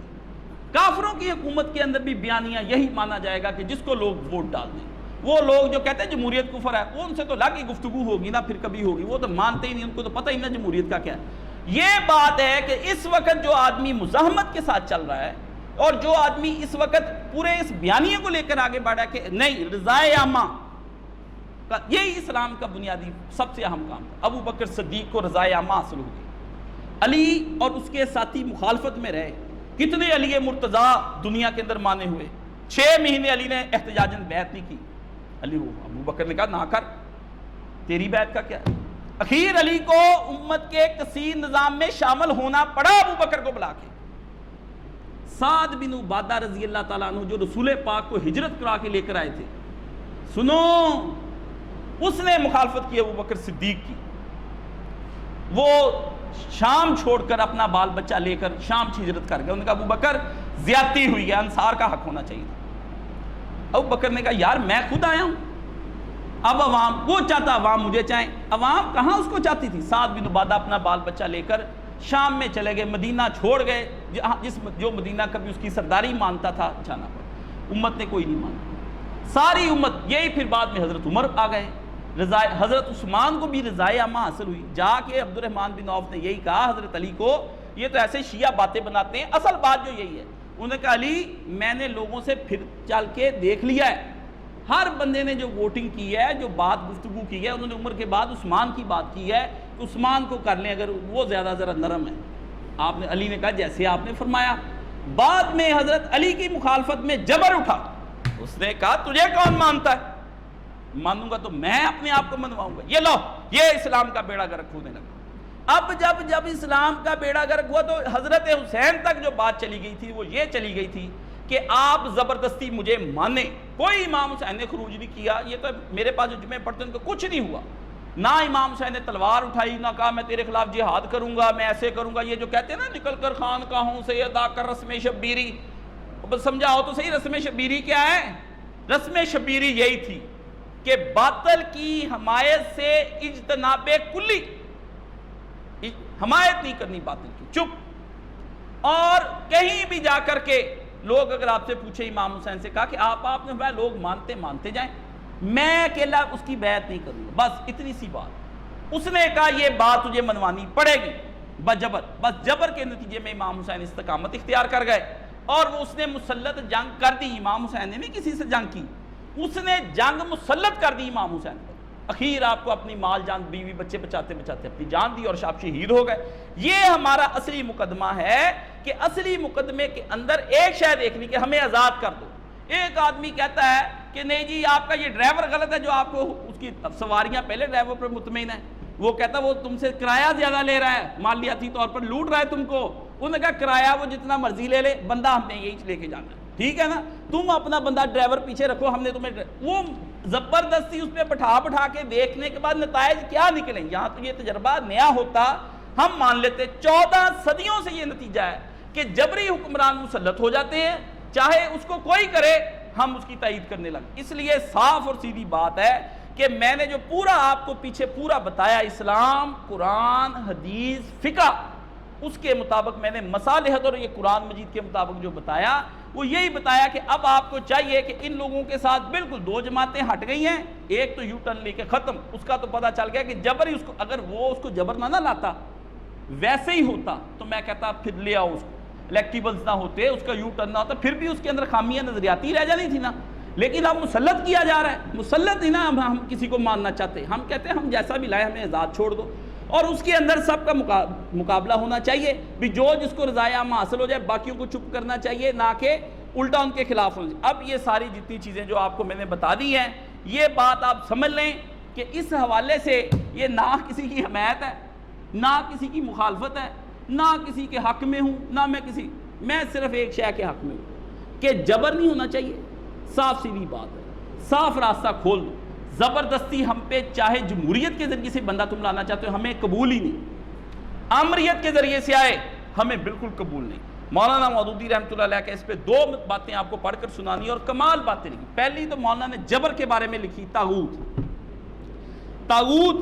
کافروں کی حکومت کے اندر بھی بیانیہ یہی مانا جائے گا کہ جس کو لوگ ووٹ ڈال دیں. وہ لوگ جو کہتے ہیں جمہوریت کفر ہے، وہ ان سے تو لاگی گفتگو ہوگی نا، پھر کبھی ہوگی، وہ تو مانتے ہی نہیں، ان کو تو پتہ ہی نہیں جمہوریت کا کیا ہے. یہ بات ہے کہ اس وقت جو آدمی مزاحمت کے ساتھ چل رہا ہے اور جو آدمی اس وقت پورے اس بیانیے کو لے کر آگے بڑھا کہ نہیں رضائے عامہ، یہی اسلام کا بنیادی سب سے اہم کام تھا. ابو بکر صدیق کو رضائے عامہ حاصل ہو گئی. علی اور اس کے ساتھی مخالفت میں رہے. کتنے علی مرتضیٰ دنیا کے اندر مانے ہوئے، 6 مہینے علی نے احتجاجاً بیعت نہیں کی. ابو بکر نے کہا نہ کر، تیری بیعت کا کیا ہے. اخیر علی کو امت کے کثیر نظام میں شامل ہونا پڑا ابو بکر کو بلا کے. سعد بن عبادہ رضی اللہ تعالیٰ عنہ جو رسول پاک کو ہجرت کرا کے لے کر آئے تھے، سنو، اس نے مخالفت کی ابو بکر صدیق کی. وہ شام چھوڑ کر اپنا بال بچہ لے کر شام کی ہجرت کر گئے. انہوں نے کہا ابو بکر زیادتی ہوئی ہے، انصار کا حق ہونا چاہیے تھا. ابو بکر نے کہا یار میں خود آیا ہوں، اب عوام، وہ چاہتا عوام مجھے چاہیں. عوام کہاں اس کو چاہتی تھی. سعد بن عبادہ اپنا بال بچہ لے کر شام میں چلے گئے، مدینہ چھوڑ گئے. جو مدینہ کبھی اس کی سرداری مانتا تھا جانا پڑا. امت نے کوئی نہیں مانا، ساری امت. یہی پھر بعد میں حضرت عمر آ گئے، حضرت عثمان کو بھی رضائے عامہ حاصل ہوئی. جا کے عبد الرحمن بن عوف نے یہی کہا حضرت علی کو، یہ تو ایسے شیعہ باتیں بناتے ہیں، اصل بات جو یہی ہے. انہوں نے کہا علی میں نے لوگوں سے پھر چل کے دیکھ لیا ہے، ہر بندے نے جو ووٹنگ کی ہے، جو بات گفتگو کی ہے، انہوں نے عمر کے بعد عثمان کی بات کی ہے کہ عثمان کو کر لیں اگر وہ زیادہ ذرا نرم ہے. آپ نے، علی نے کہا جیسے آپ نے فرمایا. بعد میں حضرت علی کی مخالفت میں جبر اٹھا. اس نے کہا تجھے کون مانتا ہے، مانوں گا تو میں اپنے آپ کو منواؤں گا. یہ لو، یہ اسلام کا بیڑا گرک ہونے لگا. اب جب اسلام کا بیڑا گرک ہوا تو حضرت حسین تک جو بات چلی گئی تھی وہ یہ چلی گئی تھی کہ آپ زبردستی مجھے مانیں. کوئی امام حسین نے خروج نہیں کیا. یہ تو میرے پاس جو جمعے پڑھتے ہیں ان کو کچھ نہیں ہوا. نہ امام حسین نے تلوار اٹھائی، نہ کہا میں تیرے خلاف جہاد کروں گا، میں ایسے کروں گا. یہ جو کہتے ہیں نا نکل کر خانقاہوں سے ادا کر رسم شبیری، سمجھاؤ تو صحیح رسم شبیری کیا ہے. رسم شبیری یہی تھی کہ باطل کی حمایت سے اجتناب کلی، حمایت نہیں کرنی باطل کی، چپ. اور کہیں بھی جا کر کے لوگ اگر آپ سے پوچھے، امام حسین سے کہا کہ آپ نے فرمایا لوگ مانتے جائیں، میں اکیلا اس کی بیعت نہیں کروں گا، بس اتنی سی بات. اس نے کہا یہ بات تجھے منوانی پڑے گی بجبر. بس جبر کے نتیجے میں امام حسین استقامت اختیار کر گئے اور وہ اس نے مسلط جنگ کر دی. امام حسین نے نہیں کسی سے جنگ کی، اس نے جنگ مسلط کر دی امام حسین پر. اخیر آپ کو اپنی مال جان بیوی بچے بچاتے اپنی جان دی اور آپ شہید ہو گئے. یہ ہمارا اصلی مقدمہ ہے کہ اصلی مقدمے کے اندر ایک شے دیکھنی کہ ہمیں آزاد کر دو. ایک آدمی کہتا ہے کہ نہیں جی آپ کا یہ ڈرائیور غلط ہے جو آپ کو اس کی سواریاں پہلے ڈرائیور پر مطمئن ہے. وہ کہتا ہے وہ تم سے کرایہ زیادہ لے رہا ہے، مالیاتی طور پر لوٹ رہا ہے تم کو. انہوں نے کہا کرایہ وہ جتنا مرضی لے لے، بندہ ہم نے یہی لے کے جانا ہے، ٹھیک ہے نا، تم اپنا بندہ ڈرائیور پیچھے رکھو، ہم نے تمہیں. وہ زبردستی اس پہ بٹھا کے دیکھنے کے بعد نتائج کیا نکلیں. یہاں تو یہ تجربہ نیا ہوتا ہم مان لیتے. 14 صدیوں سے یہ نتیجہ ہے کہ جبری حکمران مسلط ہو جاتے ہیں، چاہے اس کو کوئی کرے ہم اس کی تائید کرنے لگے. اس لیے صاف اور سیدھی بات ہے کہ میں نے جو پورا آپ کو پیچھے پورا بتایا، اسلام، قرآن، حدیث، فقہ، اس کے مطابق میں نے مصالحت اور یہ قرآن مجید کے مطابق جو بتایا وہ یہی بتایا کہ اب آپ کو چاہیے کہ ان لوگوں کے ساتھ بالکل 2 جماعتیں ہٹ گئی ہیں. ایک تو یو ٹرن لے کے ختم، اس کا تو پتہ چل گیا کہ جبر ہی اس کو، اگر وہ اس کو جبر نہ لاتا ویسے ہی ہوتا تو میں کہتا پھر لے آؤ اس کو، الیکٹیبلز نہ ہوتے، اس کا یو ٹرن نہ ہوتا، پھر بھی اس کے اندر خامیاں نظریاتی رہ جانی تھی نا. لیکن اب مسلط کیا جا رہا ہے، مسلط ہی نا ہم کسی کو ماننا چاہتے. ہم کہتے ہیں ہم جیسا بھی لائے ہمیں آزاد چھوڑ دو، اور اس کے اندر سب کا مقابلہ ہونا چاہیے بھی. جو جس کو رضائے عامہ حاصل ہو جائے باقیوں کو چپ کرنا چاہیے، نہ کہ الٹا ان کے خلاف ہونا چاہیے. اب یہ ساری جتنی چیزیں جو آپ کو میں نے بتا دی ہیں، یہ بات آپ سمجھ لیں کہ اس حوالے سے یہ نہ کسی کی حمایت ہے، نہ کسی کی مخالفت ہے، نہ کسی کے حق میں ہوں، نہ میں صرف ایک شے کے حق میں ہوں کہ جبر نہیں ہونا چاہیے. صاف سیدھی بات ہے، صاف راستہ کھول دو. زبردستی ہم پہ چاہے جمہوریت کے ذریعے سے بندہ تم لانا چاہتے ہو ہمیں قبول ہی نہیں, آمریت کے ذریعے سے آئے ہمیں بالکل قبول نہیں. مولانا مودودی رحمۃ اللہ علیہ کے اس پہ 2 باتیں آپ کو پڑھ کر سنانی اور کمال باتیں لکھی. پہلی تو مولانا نے جبر کے بارے میں لکھی, طاغوت. طاغوت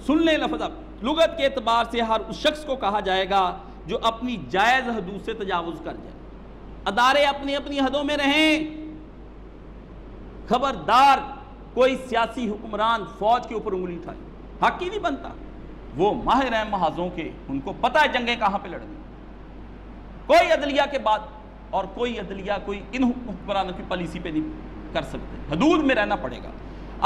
سن لیں لفظ, لغت کے اعتبار سے ہر اس شخص کو کہا جائے گا جو اپنی جائز حدود سے تجاوز کر جائے. ادارے اپنی اپنی حدوں میں رہیں, خبردار کوئی سیاسی حکمران فوج کے اوپر انگلی اٹھائے, حق ہی نہیں بنتا. وہ ماہر ہیں محاذوں کے, ان کو پتہ ہے جنگیں کہاں پہ لڑنی. کوئی عدلیہ کے بعد اور کوئی عدلیہ کوئی ان حکمرانوں کی پالیسی پہ نہیں کر سکتے, حدود میں رہنا پڑے گا.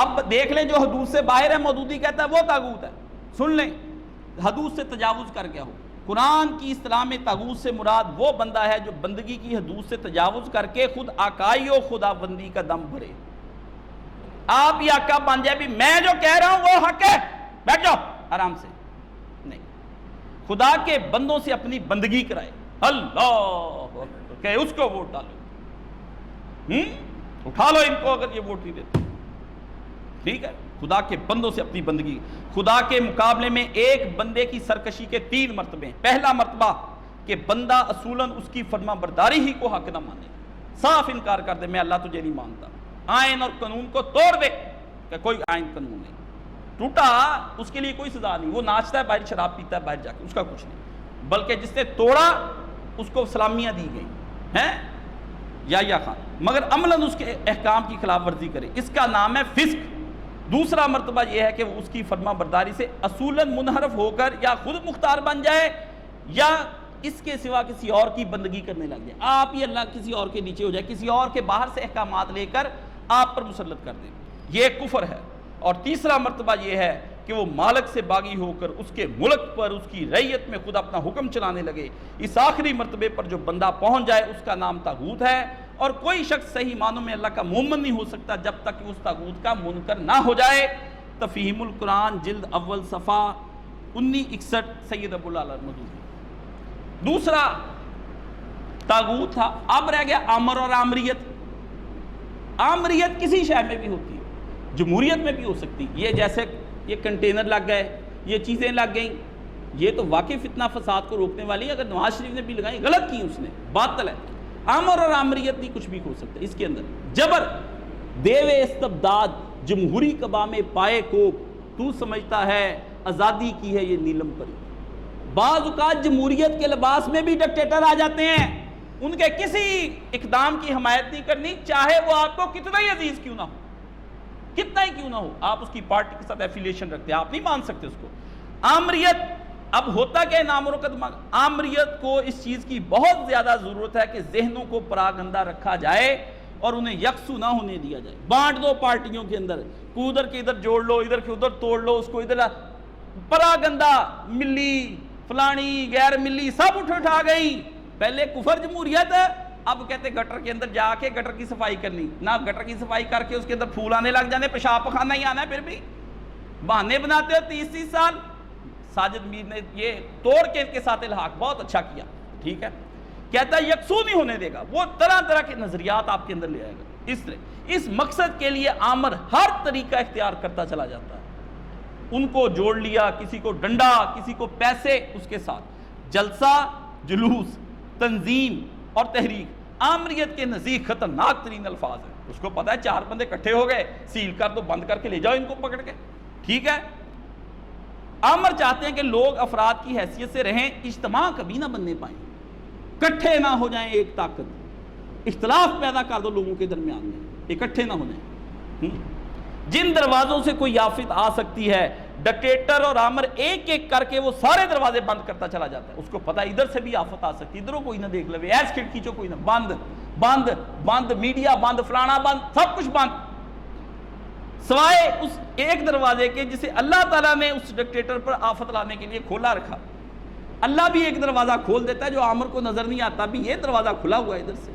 اب دیکھ لیں جو حدود سے باہر ہے, مودودی کہتا ہے وہ طاغوت ہے. سن لیں, حدود سے تجاوز کر گیا ہو. قرآن کی اصطلاح میں طاغوت سے مراد وہ بندہ ہے جو بندگی کی حدود سے تجاوز کر کے خود آقائی و خدا بندی کا دم بھرے. آپ یہ آقا بن جائے بھی میں جو کہہ رہا ہوں وہ حق ہے, بیٹھ جاؤ آرام سے. نہیں, خدا کے بندوں سے اپنی بندگی کرائے. اللہ کہ اس کو ووٹ ڈالو, اٹھا لو ان کو اگر یہ ووٹ نہیں دیتے, ٹھیک ہے. خدا کے بندوں سے اپنی بندگی. خدا کے مقابلے میں ایک بندے کی سرکشی کے 3 مرتبے. پہلا مرتبہ کہ بندہ اصولاً اس کی فرما برداری ہی کو حق نہ مانے, صاف انکار کر دے میں اللہ تجھے نہیں مانتا, آئین اور قانون کو توڑ دے کہ کوئی آئین قانون نہیں. ٹوٹا اس کے لیے کوئی سزا نہیں, وہ ناچتا ہے باہر, شراب پیتا ہے باہر جا کے, اس کا کچھ نہیں. بلکہ جس نے توڑا اس کو سلامیاں دی گئی ہیں یا خان, مگر عملاً اس کے احکام کی خلاف ورزی کرے, اس کا نام ہے فسق. دوسرا مرتبہ یہ ہے کہ وہ اس کی فرما برداری سے اصولاً منحرف ہو کر یا خود مختار بن جائے یا اس کے سوا کسی اور کی بندگی کرنے لگ جائے. آپ ہی اللہ کسی اور کے نیچے ہو جائے, کسی اور کے باہر سے احکامات لے کر آپ پر مسلط کر دیں, یہ کفر ہے. اور تیسرا مرتبہ یہ ہے کہ وہ مالک سے باغی ہو کر اس کے ملک پر, اس کی رعیت میں خود اپنا حکم چلانے لگے. اس آخری مرتبے پر جو بندہ پہنچ جائے اس کا نام طاغوت ہے. اور کوئی شخص صحیح معنوں میں اللہ کا مومن نہیں ہو سکتا جب تک کہ اس طاغوت کا منکر نہ ہو جائے. تفہیم القرآن جلد اول صفحہ 1961 سید ابو العلا مودودی. دوسرا طاغوت تھا. اب رہ گیا امر اور آمریت. آمریت کسی شے میں بھی ہوتی ہے, جمہوریت میں بھی ہو سکتی. یہ جیسے یہ کنٹینر لگ گئے, یہ چیزیں لگ گئیں, یہ تو واقعی فتنہ فساد کو روکنے والی. اگر نواز شریف نے بھی لگائی غلط کی, اس نے باطل ہے. امر اور آمریت نہیں کچھ بھی ہو سکتا. اس کے اندر جبر, دیوے استبداد, جمہوری قبام پائے کو تو سمجھتا ہے آزادی کی ہے یہ نیلم پری. بعض اوقات جمہوریت کے لباس میں بھی ڈکٹیٹر آ جاتے ہیں, ان کے کسی اقدام کی حمایت نہیں کرنی, چاہے وہ آپ کو کتنا ہی عزیز کیوں نہ ہو, کتنا ہی کیوں نہ ہو. آپ اس کی پارٹی کے ساتھ ایفیلیشن رکھتے ہیں, آپ نہیں مان سکتے اس کو. آمریت, اب ہوتا کیا ہے نام و قدمہ, آمریت کو اس چیز کی بہت زیادہ ضرورت ہے کہ ذہنوں کو پراگندہ رکھا جائے اور انہیں یکسو نہ ہونے دیا جائے. بانٹ دو پارٹیوں کے اندر, کو ادھر کے ادھر جوڑ لو, ادھر کے ادھر توڑ لو, اس کو ادھر پراگندہ, ملی فلانی غیر ملی سب اٹھا گئی. پہلے کفر جمہوریت ہے, اب کہتے گٹر کے اندر جا کے گٹر کی صفائی کرنی, نہ گٹر کی صفائی کر کے اس کے اندر پھول آنے لگ جانے, پیشاب پخانہ ہی آنا ہے, پھر بھی بہانے بناتے ہو 30 سال. ساجد میر نے یہ توڑ کے ان کے ساتھ الحاق بہت اچھا کیا, ٹھیک ہے. کہتا ہے یکسو نہیں ہونے دے گا, وہ طرح طرح کے نظریات آپ کے اندر لے آئے گا. اس مقصد کے لیے آمر ہر طریقہ اختیار کرتا چلا جاتا ہے. ان کو جوڑ لیا, کسی کو ڈنڈا, کسی کو پیسے, اس کے ساتھ جلسہ, جلوس, تنظیم اور تحریک آمریت کے نزدیک خطرناک ترین الفاظ ہیں. اس کو پتا ہے 4 بندے اکٹھے ہو گئے, سیل کر دو, بند کر کے لے جاؤ ان کو پکڑ کے, ٹھیک ہے. آمر چاہتے ہیں کہ لوگ افراد کی حیثیت سے رہیں, اجتماع کبھی نہ بننے پائیں, اکٹھے نہ ہو جائیں ایک طاقت, اختلاف پیدا کر دو لوگوں کے درمیان میں, اکٹھے نہ ہو جائیں. جن دروازوں سے کوئی آفت آ سکتی ہے, ڈکٹیٹر اور آمر ایک ایک کر کے وہ سارے دروازے بند کرتا چلا جاتا ہے. اس کو پتا ادھر سے بھی آفت آ سکتی, ادھروں کوئی نہ دیکھ لے, ایس کھڑکی چو کوئی نہ, بند بند بند, میڈیا بند, فلانا بند, سب کچھ بند, سوائے اس ایک دروازے کے جسے اللہ تعالیٰ نے اس ڈکٹیٹر پر آفت لانے کے لیے کھولا رکھا. اللہ بھی ایک دروازہ کھول دیتا ہے جو آمر کو نظر نہیں آتا, بھی یہ دروازہ کھلا ہوا ہے ادھر سے,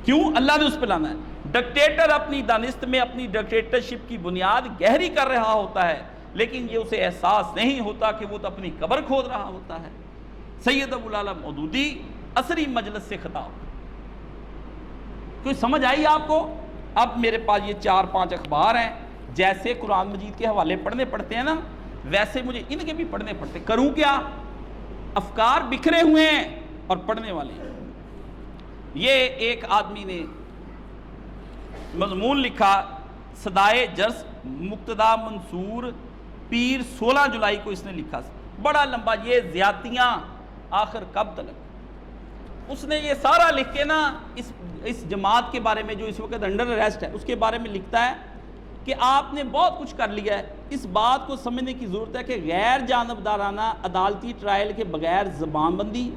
کیوں؟ اللہ نے اس پہ لانا ہے. ڈکٹیٹر اپنی دانست میں اپنی ڈکٹیٹرشپ کی بنیاد گہری کر رہا ہوتا ہے, لیکن یہ اسے احساس نہیں ہوتا کہ وہ تو اپنی قبر کھود رہا ہوتا ہے. سید ابو العلا مودودی عصری مجلس سے خطاب, کوئی سمجھ آئی آپ کو؟ اب میرے پاس یہ 4-5 اخبار ہیں، جیسے قرآن مجید کے حوالے پڑھنے پڑتے ہیں نا، ویسے مجھے ان کے بھی پڑھنے پڑتے. کروں کیا؟ افکار بکھرے ہوئے ہیں اور پڑھنے والے ہیں. یہ ایک آدمی نے مضمون لکھا، صدائے جرس مقتدا منصور پیر، 16 جولائی کو اس نے لکھا، بڑا لمبا. یہ زیادتیاں آخر کب تلک. اس نے یہ سارا لکھ کے نا اس جماعت کے بارے میں جو اس وقت انڈر اریسٹ ہے اس کے بارے میں لکھتا ہے کہ آپ نے بہت کچھ کر لیا ہے. اس بات کو سمجھنے کی ضرورت ہے کہ غیر جانبدارانہ عدالتی ٹرائل کے بغیر زبان بندی،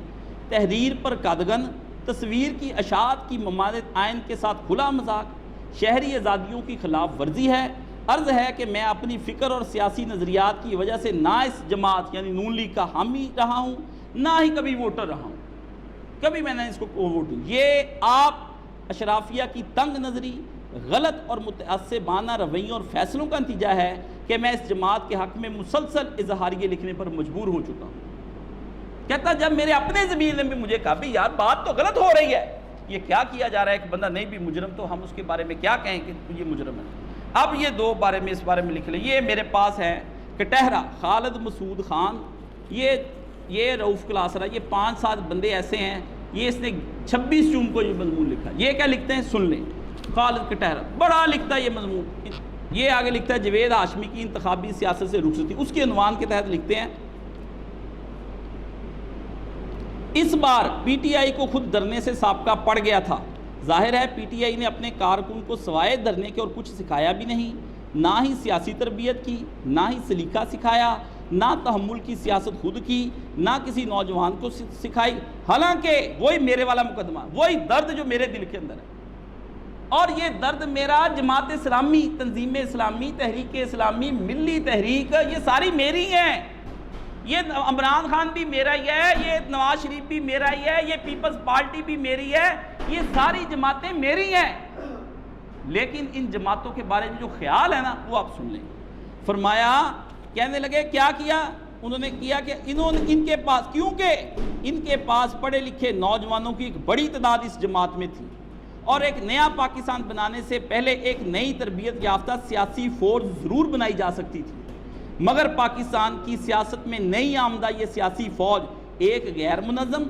تحریر پر قدغن، تصویر کی اشاعت کی ممانعت، آئین کے ساتھ کھلا مذاق، شہری آزادیوں کی خلاف ورزی ہے. عرض ہے کہ میں اپنی فکر اور سیاسی نظریات کی وجہ سے نہ اس جماعت یعنی نون لیگ کا حامی رہا ہوں، نہ ہی کبھی ووٹر رہا ہوں. کبھی میں نے اس کو ووٹ دوں. یہ آپ اشرافیہ کی تنگ نظری، غلط اور متعصبانہ رویوں اور فیصلوں کا نتیجہ ہے کہ میں اس جماعت کے حق میں مسلسل اظہاریے لکھنے پر مجبور ہو چکا ہوں. کہتا جب میرے اپنے ضمیر نے بھی مجھے کہا بھی یار بات تو غلط ہو رہی ہے، یہ کیا کیا جا رہا ہے، ایک بندہ نہیں بھی مجرم تو ہم اس کے بارے میں کیا کہیں کہ یہ مجرم ہے. اب یہ 2 بارے میں اس بارے میں لکھ لیں. یہ میرے پاس ہے کٹہرہ خالد مسعود خان، یہ رؤف کلاسرا، یہ 5-7 بندے ایسے ہیں. یہ اس نے 26 جون کو یہ مضمون لکھا. یہ کیا لکھتے ہیں سن لیں. خالد کٹہرہ بڑا لکھتا ہے یہ مضمون. یہ آگے لکھتا ہے جوید ہاشمی کی انتخابی سیاست سے رخصتی. اس کے عنوان کے تحت لکھتے ہیں اس بار پی ٹی آئی کو خود دھرنے سے سابقہ پڑ گیا تھا. ظاہر ہے پی ٹی آئی نے اپنے کارکن کو سوائے دھرنے کے اور کچھ سکھایا بھی نہیں، نہ ہی سیاسی تربیت کی، نہ ہی سلیقہ سکھایا، نہ تحمل کی سیاست خود کی، نہ کسی نوجوان کو سکھائی. حالانکہ وہی میرے والا مقدمہ، وہی درد جو میرے دل کے اندر ہے، اور یہ درد میرا جماعت اسلامی، تنظیم اسلامی، تحریک اسلامی، ملی تحریک، یہ ساری میری ہیں. یہ عمران خان بھی میرا ہی ہے، یہ نواز شریف بھی میرا ہی ہے، یہ پیپلز پارٹی بھی میری ہے، یہ ساری جماعتیں میری ہیں. لیکن ان جماعتوں کے بارے میں جو خیال ہے نا وہ آپ سن لیں. فرمایا کہنے لگے کیا کیا انہوں نے کیا کہ ان کے پاس، کیونکہ ان کے پاس پڑھے لکھے نوجوانوں کی ایک بڑی تعداد اس جماعت میں تھی اور ایک نیا پاکستان بنانے سے پہلے ایک نئی تربیت یافتہ سیاسی فورس ضرور بنائی جا سکتی تھی، مگر پاکستان کی سیاست میں نئی آمدہ یہ سیاسی فوج ایک غیر منظم،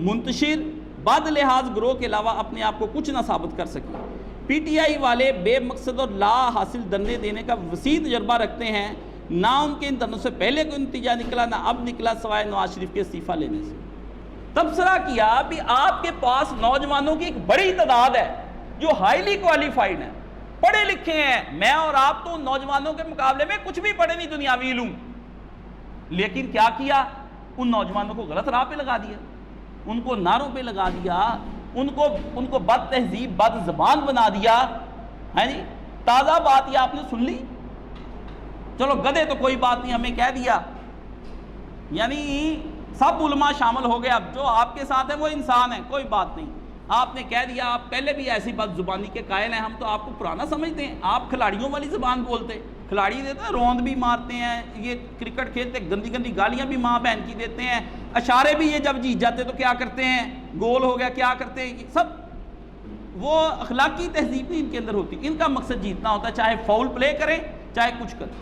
منتشر، بد لحاظ گروہ کے علاوہ اپنے آپ کو کچھ نہ ثابت کر سکی. پی ٹی آئی والے بے مقصد اور لا حاصل دھرنے دینے کا وسیع تجربہ رکھتے ہیں. نہ ان کے ان دھرنوں سے پہلے کوئی نتیجہ نکلا، نہ اب نکلا سوائے نواز شریف کے استعفیٰ لینے سے. تبصرہ کیا بھی آپ کے پاس نوجوانوں کی ایک بڑی تعداد ہے جو ہائیلی کوالیفائڈ ہیں، پڑھے لکھے ہیں. میں اور آپ تو نوجوانوں کے مقابلے میں کچھ بھی پڑھے نہیں دنیاوی علوم، لیکن کیا کیا ان نوجوانوں کو غلط راہ پہ لگا دیا، ان کو نعروں پہ لگا دیا، ان کو بد تہذیب، بد زبان بنا دیا. ہے جی تازہ بات یہ آپ نے سن لی. چلو گدھے تو کوئی بات نہیں، ہمیں کہہ دیا، یعنی سب علماء شامل ہو گئے. اب جو آپ کے ساتھ ہے وہ انسان ہے، کوئی بات نہیں. آپ نے کہہ دیا، آپ پہلے بھی ایسی بد زبانی کے قائل ہیں، ہم تو آپ کو پرانا سمجھتے ہیں. آپ کھلاڑیوں والی زبان بولتے، کھلاڑی دیتے ہیں روند بھی مارتے ہیں، یہ کرکٹ کھیلتے گندی گندی گالیاں بھی ماں بہن کی دیتے ہیں، اشارے بھی یہ جب جیت جاتے تو کیا کرتے ہیں، گول ہو گیا کیا کرتے ہیں، سب وہ اخلاقی تہذیب نہیں ان کے اندر ہوتی. ان کا مقصد جیتنا ہوتا ہے، چاہے فاؤل پلے کریں چاہے کچھ کریں.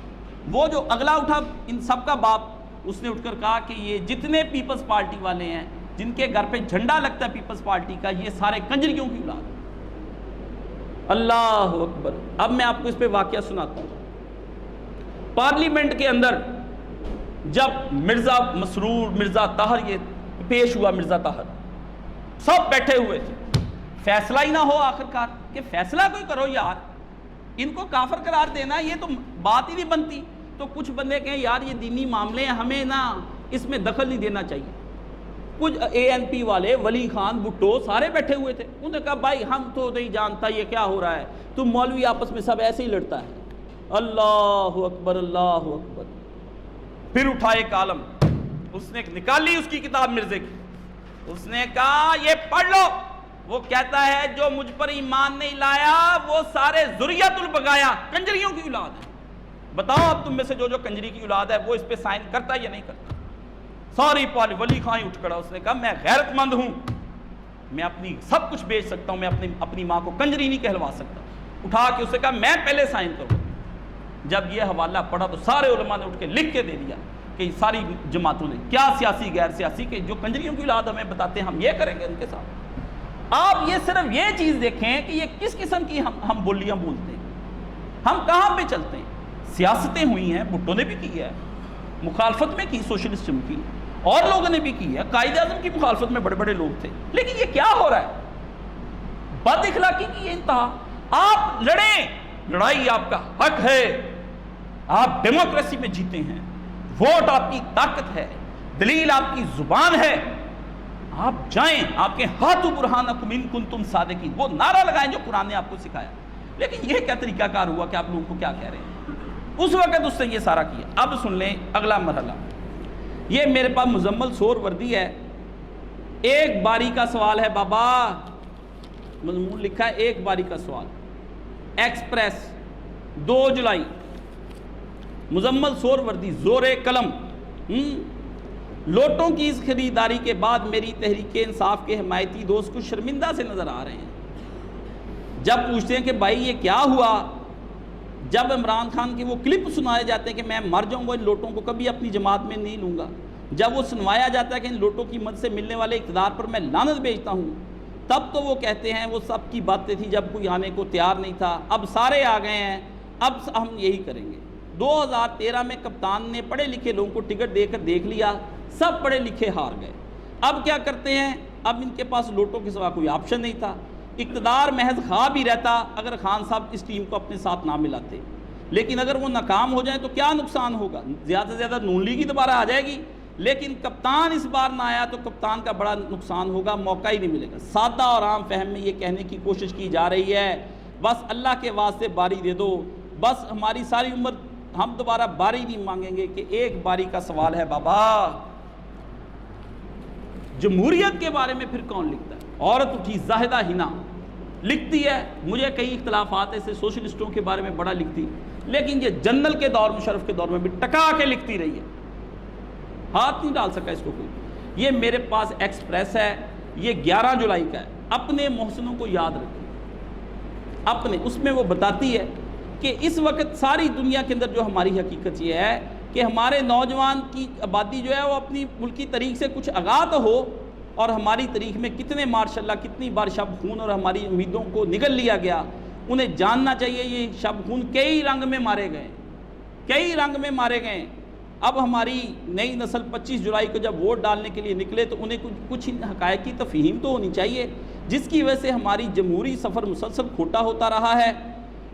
وہ جو اگلا اٹھا ان سب کا باپ، اس نے اٹھ کر کہا کہ یہ جتنے پیپلز پارٹی والے ہیں جن کے گھر پہ جھنڈا لگتا ہے پیپلز پارٹی کا، یہ سارے کنجریوں کی اولاد ہے. اللہ اکبر. اب میں آپ کو اس پہ واقعہ سناتا ہوں. پارلیمنٹ کے اندر جب مرزا مسرور، مرزا طاہر یہ پیش ہوا، مرزا طاہر سب بیٹھے ہوئے تھے. فیصلہ ہی نہ ہو آخرکار کہ فیصلہ کوئی کرو یار، ان کو کافر قرار دینا یہ تو بات ہی نہیں بنتی. تو کچھ بندے کہیں یار یہ دینی معاملے ہیں، ہمیں نا اس میں دخل نہیں دینا چاہیے. کچھ اے این پی والے، ولی خان، بھٹو، سارے بیٹھے ہوئے تھے. انہوں نے کہا بھائی ہم تو نہیں جانتا یہ کیا ہو رہا ہے، تم مولوی آپس میں سب ایسے ہی لڑتا ہے. اللہ اکبر، اللہ اکبر. پھر اٹھا ایک عالم، اس نے نکالی اس کی کتاب مرزے کی، اس نے کہا یہ پڑھ لو. وہ کہتا ہے جو مجھ پر ایمان نہیں لایا وہ سارے ذریت البغایا، کنجریوں کی اولاد ہے. بتاؤ اب تم میں سے جو کنجری کی اولاد ہے وہ اس پہ سائن کرتا ہے یا نہیں کرتا؟ ساری پالی ولی خان ہی اٹھ کھڑا. اس نے کہا میں غیرت مند ہوں، میں اپنی سب کچھ بیچ سکتا ہوں، میں اپنی ماں کو کنجری نہیں کہلوا سکتا. اٹھا کے اسے کہا میں پہلے سائن کروں. جب یہ حوالہ پڑھا تو سارے علماء نے اٹھ کے لکھ کے دے دیا کہ ساری جماعتوں نے, کیا سیاسی غیر سیاسی, کہ جو کنجریوں کی اولاد ہمیں بتاتے ہیں ہم یہ کریں گے ان کے ساتھ. آپ یہ صرف یہ چیز دیکھیں کہ یہ کس قسم کی ہم بولیاں بولتے ہیں, ہم کہاں پہ چلتے ہیں. سیاستیں ہوئی ہیں, بھٹو نے بھی کی ہے, مخالفت میں کی سوشلسٹم کی, اور لوگوں نے بھی کی ہے, قائد اعظم کی مخالفت میں بڑے بڑے لوگ تھے. لیکن یہ کیا ہو رہا ہے, بد اخلاقی کی یہ انتہا. آپ لڑیں, لڑائی آپ کا حق ہے, آپ ڈیموکریسی میں جیتے ہیں, ووٹ آپ کی طاقت ہے, دلیل آپ کی زبان ہے, آپ جائیں, آپ کے ہاتھوں برہانکم ان کنتم صادقین, وہ نعرہ لگائیں جو قرآن نے آپ کو سکھایا. لیکن یہ کیا طریقہ کار ہوا کہ آپ لوگوں کو کیا کہہ رہے ہیں. اس وقت اس نے یہ سارا کیا. اب سن لیں اگلا مرحلہ. یہ میرے پاس مزمل سور وردی ہے, ایک باری کا سوال ہے بابا, مضمون لکھا ہے ایک باری کا سوال, ایکسپریس 2 جولائی, مزمل سور وردی, زور قلم. لوٹوں کی اس خریداری کے بعد میری تحریک انصاف کے حمایتی دوست کچھ شرمندہ سے نظر آ رہے ہیں. جب پوچھتے ہیں کہ بھائی یہ کیا ہوا, جب عمران خان کے وہ کلپ سنائے جاتے ہیں کہ میں مر جاؤں گا, ان لوٹوں کو کبھی اپنی جماعت میں نہیں لوں گا, جب وہ سنوایا جاتا ہے کہ ان لوٹوں کی مدد سے ملنے والے اقتدار پر میں لعنت بھیجتا ہوں, تب تو وہ کہتے ہیں وہ سب کی باتیں تھیں جب کوئی آنے کو تیار نہیں تھا, اب سارے آ گئے ہیں, اب ہم یہی کریں گے. 2013 میں کپتان نے پڑھے لکھے لوگوں کو ٹکٹ دے کر دیکھ لیا, سب پڑھے لکھے ہار گئے. اب کیا کرتے ہیں, اب ان کے پاس لوٹوں کے سوا کوئی آپشن نہیں تھا. اقتدار محض خواب ہی رہتا اگر خان صاحب اس ٹیم کو اپنے ساتھ نہ ملاتے, لیکن اگر وہ ناکام ہو جائیں تو کیا نقصان ہوگا, زیادہ سے زیادہ نون لیگ ہی دوبارہ آ جائے گی. لیکن کپتان اس بار نہ آیا تو کپتان کا بڑا نقصان ہوگا, موقع ہی نہیں ملے گا. سادہ اور عام فہم میں یہ کہنے کی کوشش کی جا رہی ہے بس اللہ کے واسطے باری دے دو, بس ہماری ساری عمر ہم دوبارہ باری نہیں مانگیں گے. کہ ایک باری کا سوال ہے بابا, جمہوریت کے بارے میں پھر کون لکھتا ہے. عورت اٹھی زاہدہ ہنا لکھتی ہے, مجھے کئی اختلافات ایسے سوشلسٹوں کے بارے میں بڑا لکھتی, لیکن یہ جنرل کے دور مشرف کے دور میں بھی ٹکا کے لکھتی رہی ہے, ہاتھ نہیں ڈال سکا اس کو کوئی. یہ میرے پاس ایکسپریس ہے, یہ 11 جولائی کا ہے. اپنے محسنوں کو یاد رکھیں اپنے, اس میں وہ بتاتی ہے کہ اس وقت ساری دنیا کے اندر جو ہماری حقیقت یہ ہے کہ ہمارے نوجوان کی آبادی جو ہے وہ اپنی ملکی تاریخ سے کچھ آگاہ تو ہو, اور ہماری تاریخ میں کتنے ماشاءاللہ کتنی بار شب خون اور ہماری امیدوں کو نگل لیا گیا, انہیں جاننا چاہیے یہ شب خون کئی رنگ میں مارے گئے, کئی رنگ میں مارے گئے. اب ہماری نئی نسل 25 جولائی کو جب ووٹ ڈالنے کے لیے نکلے تو انہیں کچھ حقائق کی تفہیم تو ہونی چاہیے, جس کی وجہ سے ہماری جمہوری سفر مسلسل کھوٹا ہوتا رہا ہے.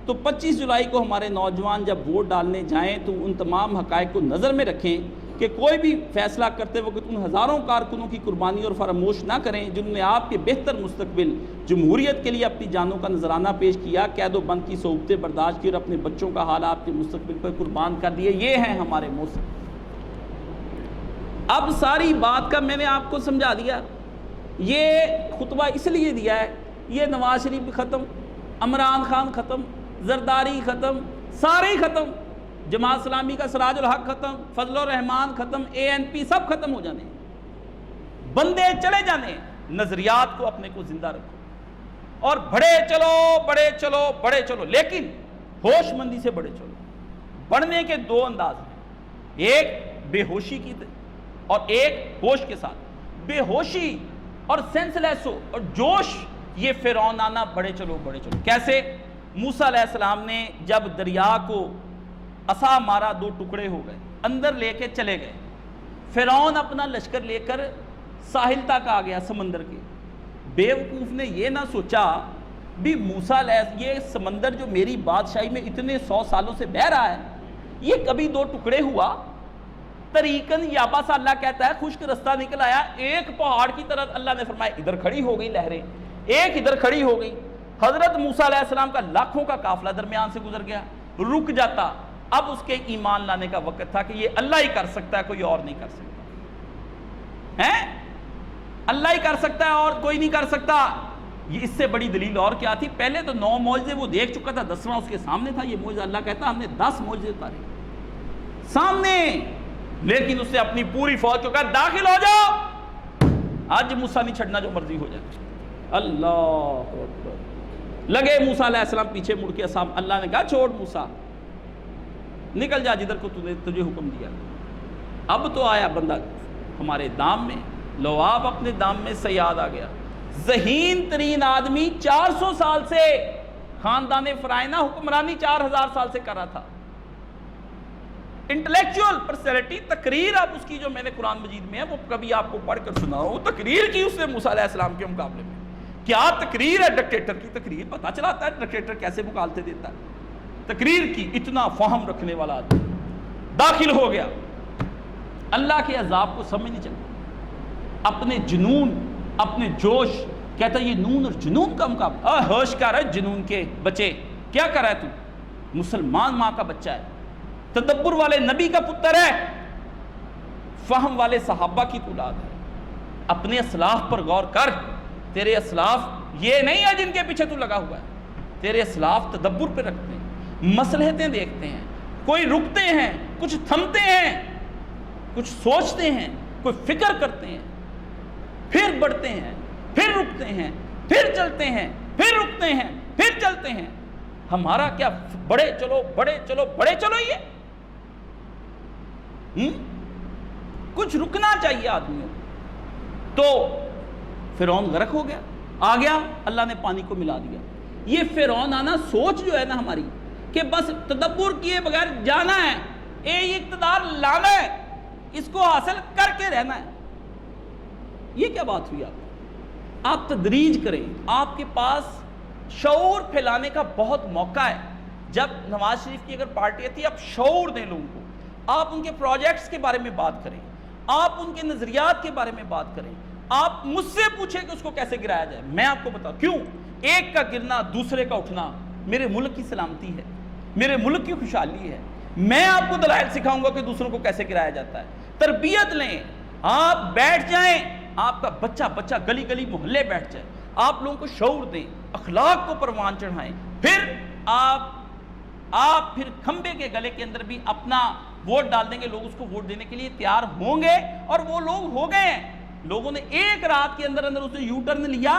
تو 25 جولائی کو ہمارے نوجوان جب ووٹ ڈالنے جائیں تو ان تمام حقائق کو نظر میں رکھیں کہ کوئی بھی فیصلہ کرتے وقت ان ہزاروں کارکنوں کی قربانی اور فراموش نہ کریں جنہوں نے آپ کے بہتر مستقبل جمہوریت کے لیے اپنی جانوں کا نذرانہ پیش کیا, قید و بند کی صعوبتیں برداشت کی اور اپنے بچوں کا حال آپ کے مستقبل پر قربان کر دیے. یہ ہیں ہمارے موسم. اب ساری بات کا میں نے آپ کو سمجھا دیا. یہ خطبہ اس لیے دیا ہے, یہ نواز شریف ختم, عمران خان ختم, زرداری ختم, سارے ختم, جماعت اسلامی کا سراج الحق ختم, فضل الرحمان ختم, ANP سب ختم ہو جانے, بندے چلے جانے. نظریات کو اپنے کو زندہ رکھو اور بڑے چلو بڑے چلو بڑے چلو, لیکن ہوش مندی سے بڑے چلو. بڑھنے کے 2 انداز ہیں, ایک بے ہوشی کی اور ایک ہوش کے ساتھ. بے ہوشی اور سینس لیس ہو اور جوش, یہ فرعونانہ بڑے چلو بڑے چلو. کیسے؟ موسیٰ علیہ السلام نے جب دریا کو عصا مارا 2 ٹکڑے ہو گئے, اندر لے کے چلے گئے. فرعون اپنا لشکر لے کر ساحل تک آ گیا سمندر کے. بیوقوف نے یہ نہ سوچا بھی موسیٰ علیہ یہ سمندر جو میری بادشاہی میں اتنے 100 سالوں سے بہہ رہا ہے, یہ کبھی 2 ٹکڑے ہوا؟ طریقاً یابا سا اللہ کہتا ہے خشک رستہ نکل آیا, ایک پہاڑ کی طرح اللہ نے فرمایا ادھر کھڑی ہو گئی لہریں, ایک ادھر کھڑی ہو گئی. حضرت موسیٰ علیہ السلام کا لاکھوں کا قافلہ درمیان سے گزر گیا, رک جاتا. اب اس کے ایمان لانے کا وقت تھا کہ یہ اللہ ہی کر سکتا ہے, کوئی اور نہیں کر سکتا ہے. اللہ ہی کر سکتا ہے اور کوئی نہیں کر سکتا. یہ اس سے بڑی دلیل اور کیا تھی؟ پہلے تو 9 معجزے وہ دیکھ چکا تھا, 10واں اس کے سامنے تھا. یہ معجزہ اللہ کہتا ہم نے 10 معجزے اتارے سامنے, لیکن اس نے اپنی پوری فوج کو کہا داخل ہو جاؤ, آج موسیٰ نہیں چھڑنا جو مرضی ہو جائے. اللہ اکبر. لگے موسیٰ علیہ السلام پیچھے مڑ کے اسام، اللہ نے کہا چھوڑ موسیٰ، نکل جا جدھر کو تجھے حکم دیا۔ اب تو آیا بندہ ہمارے دام میں، لواب اپنے دام میں سیاد آ گیا، ذہین ترین آدمی 400 سال سے خاندان فرائنہ حکمرانی 4000 سال سے کر رہا تھا، انٹلیکچوئل پرسنالٹی۔ تقریر اب اس کی جو میں نے قرآن مجید میں ہے وہ کبھی آپ کو پڑھ کر سناؤ، تقریر کی اس نے موسیٰ علیہ السلام کے مقابلے میں، کیا تقریر ہے ڈکٹیٹر کی تقریر، پتہ چلاتا ہے ڈکٹیٹر کیسے مکالمے دیتا ہے، تقریر کی اتنا فہم رکھنے والا آدمی داخل ہو گیا، اللہ کے عذاب کو سمجھ نہیں چلتا، اپنے جنون اپنے جوش، کہتا ہے یہ نون اور جنون کا مقابلہ، ہوش کر ہے جنون کے بچے، کیا کر رہا ہے تو، مسلمان ماں کا بچہ ہے، تدبر والے نبی کا پتر ہے، فہم والے صحابہ کی اولاد ہے، اپنے اسلاف پر غور کر، تیرے اسلاف یہ نہیں ہے جن کے پیچھے تو لگا ہوا ہے، تیرے اسلاف تدبر پہ رکھتے ہیں، مصلحتیں دیکھتے ہیں، کوئی رکتے ہیں، کچھ تھمتے ہیں، کچھ سوچتے ہیں، کوئی فکر کرتے ہیں، پھر بڑھتے ہیں، پھر رکتے ہیں، پھر چلتے ہیں، پھر رکتے ہیں، پھر چلتے ہیں۔ ہمارا کیا بڑے چلو بڑے چلو بڑے چلو یہ کچھ رکنا چاہیے آدمیوں۔ تو فرعون غرق ہو گیا، آ گیا، اللہ نے پانی کو ملا دیا۔ یہ فرعون آنا سوچ جو ہے نا ہماری کہ بس تدبر کیے بغیر جانا ہے، یہ اقتدار لانا ہے، اس کو حاصل کر کے رہنا ہے، یہ کیا بات ہوئی آپ تدریج کریں، آپ کے پاس شعور پھیلانے کا بہت موقع ہے۔ جب نواز شریف کی اگر پارٹی آتی ہے، آپ شعور دیں لوگوں کو، آپ ان کے پروجیکٹس کے بارے میں بات کریں، آپ ان کے نظریات کے بارے میں بات کریں، آپ مجھ سے پوچھیں کہ اس کو کیسے گرایا جائے، میں آپ کو بتاؤں کیوں ایک کا گرنا دوسرے کا اٹھنا میرے ملک کی سلامتی ہے، میرے ملک کی خوشحالی ہے۔ میں آپ کو دلائل سکھاؤں گا کہ دوسروں کو کیسے گرایا جاتا ہے۔ تربیت لیں، آپ بیٹھ جائیں، آپ کا بچہ گلی گلی محلے بیٹھ جائے، آپ لوگوں کو شعور دیں، اخلاق کو پروان چڑھائیں، پھر آپ پھر کھمبے کے گلے کے اندر بھی اپنا ووٹ ڈال دیں گے، لوگ اس کو ووٹ دینے کے لیے تیار ہوں گے، اور وہ لوگ ہو گئے ہیں۔ لوگوں نے ایک رات کے اندر اسے یو ٹرن لیا،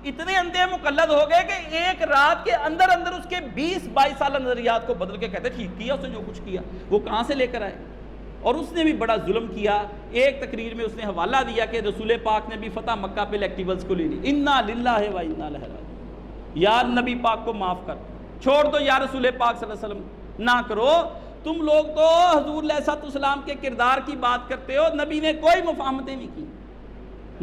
اتنے اندھے مقلد ہو گئے کہ ایک رات کے اندر اس کے 20-22 سالہ نظریات کو بدل کے کہتے ٹھیک کیا اس نے جو کچھ کیا، وہ کہاں سے لے کر آئے؟ اور اس نے بھی بڑا ظلم کیا۔ ایک تقریر میں اس نے حوالہ دیا کہ رسول پاک نے بھی فتح مکہ پہ الیکٹیولز کو لے لی، انا للہ و انا الیہ راجعون، یار نبی پاک کو معاف کر، چھوڑ دو یا رسول پاک صلی اللہ علیہ وسلم نہ کرو۔ تم لوگ تو حضور علیہ السلام کے کردار کی بات کرتے ہو، نبی نے کوئی مفاہمتیں نہیں کی،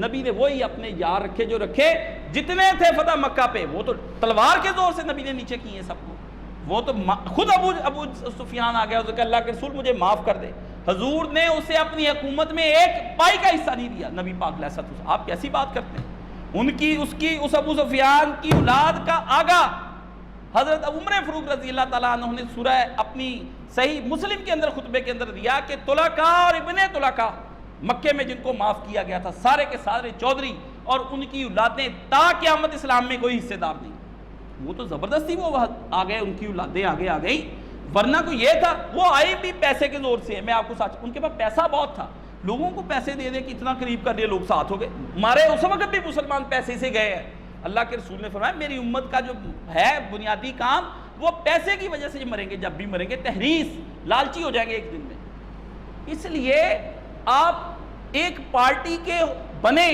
نبی نے وہی اپنے یار رکھے جو رکھے، جتنے تھے فتح مکہ پہ وہ تو تلوار کے زور سے نبی نے نیچے کیے سب کو، وہ تو خود ابو سفیان آ گیا، کہ اللہ کے رسول مجھے معاف کر دے، حضور نے اسے اپنی حکومت میں ایک پائی کا حصہ نہیں دیا نبی پاک علیہ السلام۔ آپ کیسی بات کرتے ہیں؟ اس ابو سفیان کی اولاد کا آگا حضرت عمر فاروق رضی اللہ تعالیٰ عنہ نے سورہ اپنی صحیح مسلم کے اندر خطبے کے اندر دیا کہ طلقاء اور ابن طلقاء مکے میں جن کو معاف کیا گیا تھا، سارے کے سارے چودھری اور ان کی اولادیں تا قیامت اسلام میں کوئی حصے دار نہیں۔ وہ تو زبردستی وہ آ گئے، ان کی اولادیں آگے آ گئی، ورنہ کو یہ تھا وہ آئی بھی پیسے کے زور سے ہے۔ میں آپ کو ساتھ، ان کے پاس پیسہ بہت تھا، لوگوں کو پیسے دے دے کہ اتنا قریب کر لیے، لوگ ساتھ ہو گئے، مارے اس وقت بھی مسلمان پیسے سے گئے ہیں۔ اللہ کے رسول نے فرمایا میری امت کا جو ہے بنیادی کام وہ پیسے کی وجہ سے مریں گے، جب بھی مریں گے تحریص، لالچی ہو جائیں گے ایک دن میں۔ اس لیے آپ ایک پارٹی کے بنے،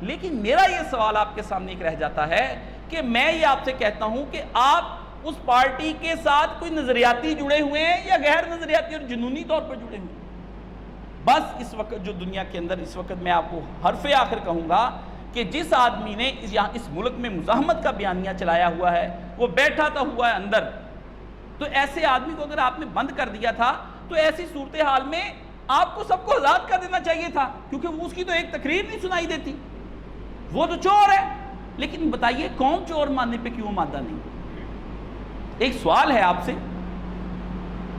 لیکن میرا یہ سوال آپ کے سامنے ایک رہ جاتا ہے کہ میں یہ آپ سے کہتا ہوں کہ آپ اس پارٹی کے ساتھ کوئی نظریاتی جڑے ہوئے ہیں یا غیر نظریاتی اور جنونی طور پر جڑے ہوئے ہیں؟ بس اس وقت جو دنیا کے اندر اس وقت میں آپ کو حرف آخر کہوں گا کہ جس آدمی نے اس ملک میں مزاحمت کا بیانیہ چلایا ہوا ہے وہ بیٹھا تھا ہوا ہے اندر، تو ایسے آدمی کو اگر آپ نے بند کر دیا تھا تو ایسی صورتحال میں آپ کو سب کو آزاد کر دینا چاہیے تھا، کیونکہ اس کی تو ایک تقریر نہیں سنائی دیتی، وہ تو چور ہے۔ لیکن بتائیے قوم چور ماننے پہ کیوں مادہ نہیں؟ ایک سوال ہے آپ سے،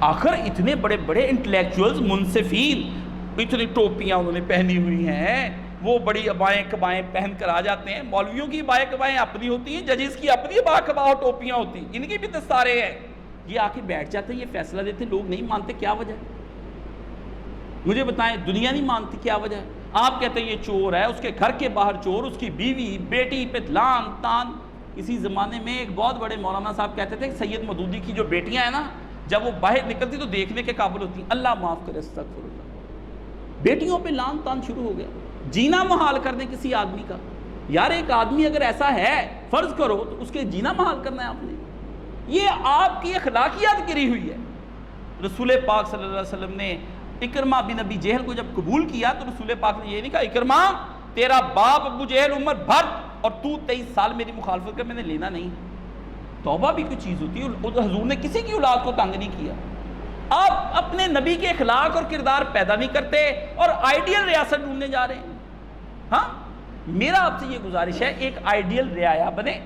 آخر اتنے بڑے بڑے انٹلیکچوئلز، منصفین، اتنی ٹوپیاں انہوں نے پہنی ہوئی ہیں، وہ بڑی ابائیں کبائیں پہن کر آ جاتے ہیں، مولویوں کی ابائیں کبائیں اپنی ہوتی ہیں، ججز کی اپنی ابا کبا ٹوپیاں ہوتی ہیں، ان کی بھی دستاریں ہیں، یہ آ کے بیٹھ جاتے ہیں، یہ فیصلہ دیتے، لوگ نہیں مانتے، کیا وجہ ہے؟ مجھے بتائیں، دنیا نہیں مانتی، کیا وجہ ہے؟ آپ کہتے ہیں یہ چور ہے، اس کے گھر کے باہر چور، اس کی بیوی بیٹی پہ لان تان، اسی زمانے میں ایک بہت بڑے مولانا صاحب کہتے تھے کہ سید مودودی کی جو بیٹیاں ہیں نا، جب وہ باہر نکلتی تو دیکھنے کے قابل ہوتی ہیں، اللہ معاف کرے، استغفر اللہ۔ بیٹیوں پہ لعن طعن شروع ہو گیا، جینا محال کر دیں کسی آدمی کا۔ یار ایک آدمی اگر ایسا ہے، فرض کرو، تو اس کے جینا محال کرنا ہے آپ نے، یہ آپ کی اخلاقیات گری ہوئی ہے۔ رسول پاک صلی اللہ علیہ وسلم نے اکرمہ بن ابی جہل کو جب قبول کیا تو رسول پاک نے یہ نہیں کہا اکرمہ تیرا باپ ابو جہل عمر بھر اور تو 23 سال میری مخالفت کر، میں نے لینا نہیں۔ توبہ بھی کوئی چیز ہوتی ہے، حضور نے کسی کی اولاد کو تنگ نہیں کیا۔ آپ اپنے نبی کے اخلاق اور کردار پیدا نہیں کرتے اور آئیڈیل ریاست ڈھونڈنے جا رہے ہیں۔ ہاں میرا آپ سے یہ گزارش ہے، ایک آئیڈیل رعایا بنے،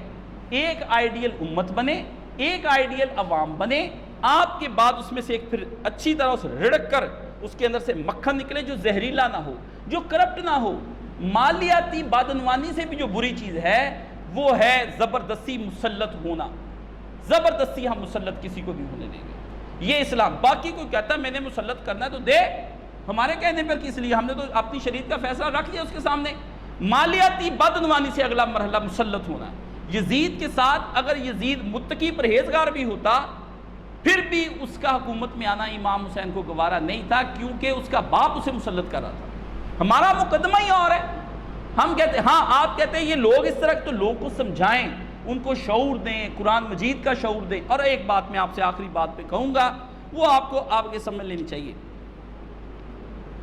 ایک آئیڈیل امت بنے، ایک آئیڈیل عوام بنے، آپ کے بعد اس میں سے ایک پھر اچھی طرح سے رڑک کر اس کے اندر سے مکھن نکلے جو زہریلا نہ ہو، جو کرپٹ نہ ہو۔ مالیاتی بادعنوانی سے بھی جو بری چیز ہے وہ ہے زبردستی مسلط ہونا۔ زبردستی ہم مسلط کسی کو بھی ہونے دیں گے، یہ اسلام۔ باقی کوئی کہتا ہے میں نے مسلط کرنا ہے تو دے، ہمارے کہنے پر کس لیے، ہم نے تو اپنی شریعت کا فیصلہ رکھ لیا اس کے سامنے۔ مالیاتی بدعنوانی سے اگلا مرحلہ مسلط ہونا ہے۔ یزید کے ساتھ اگر یزید متقی پرہیزگار بھی ہوتا پھر بھی اس کا حکومت میں آنا امام حسین کو گوارا نہیں تھا، کیونکہ اس کا باپ اسے مسلط کر رہا تھا۔ ہمارا مقدمہ ہی اور ہے۔ ہم کہتے ہیں ہاں، آپ کہتے ہیں یہ لوگ اس طرح، تو لوگ کو سمجھائیں، ان کو شعور دیں، قرآن مجید کا شعور دیں۔ اور ایک بات میں آپ سے آخری بات پہ کہوں گا، وہ آپ کو آپ کے سمجھ لینی چاہیے۔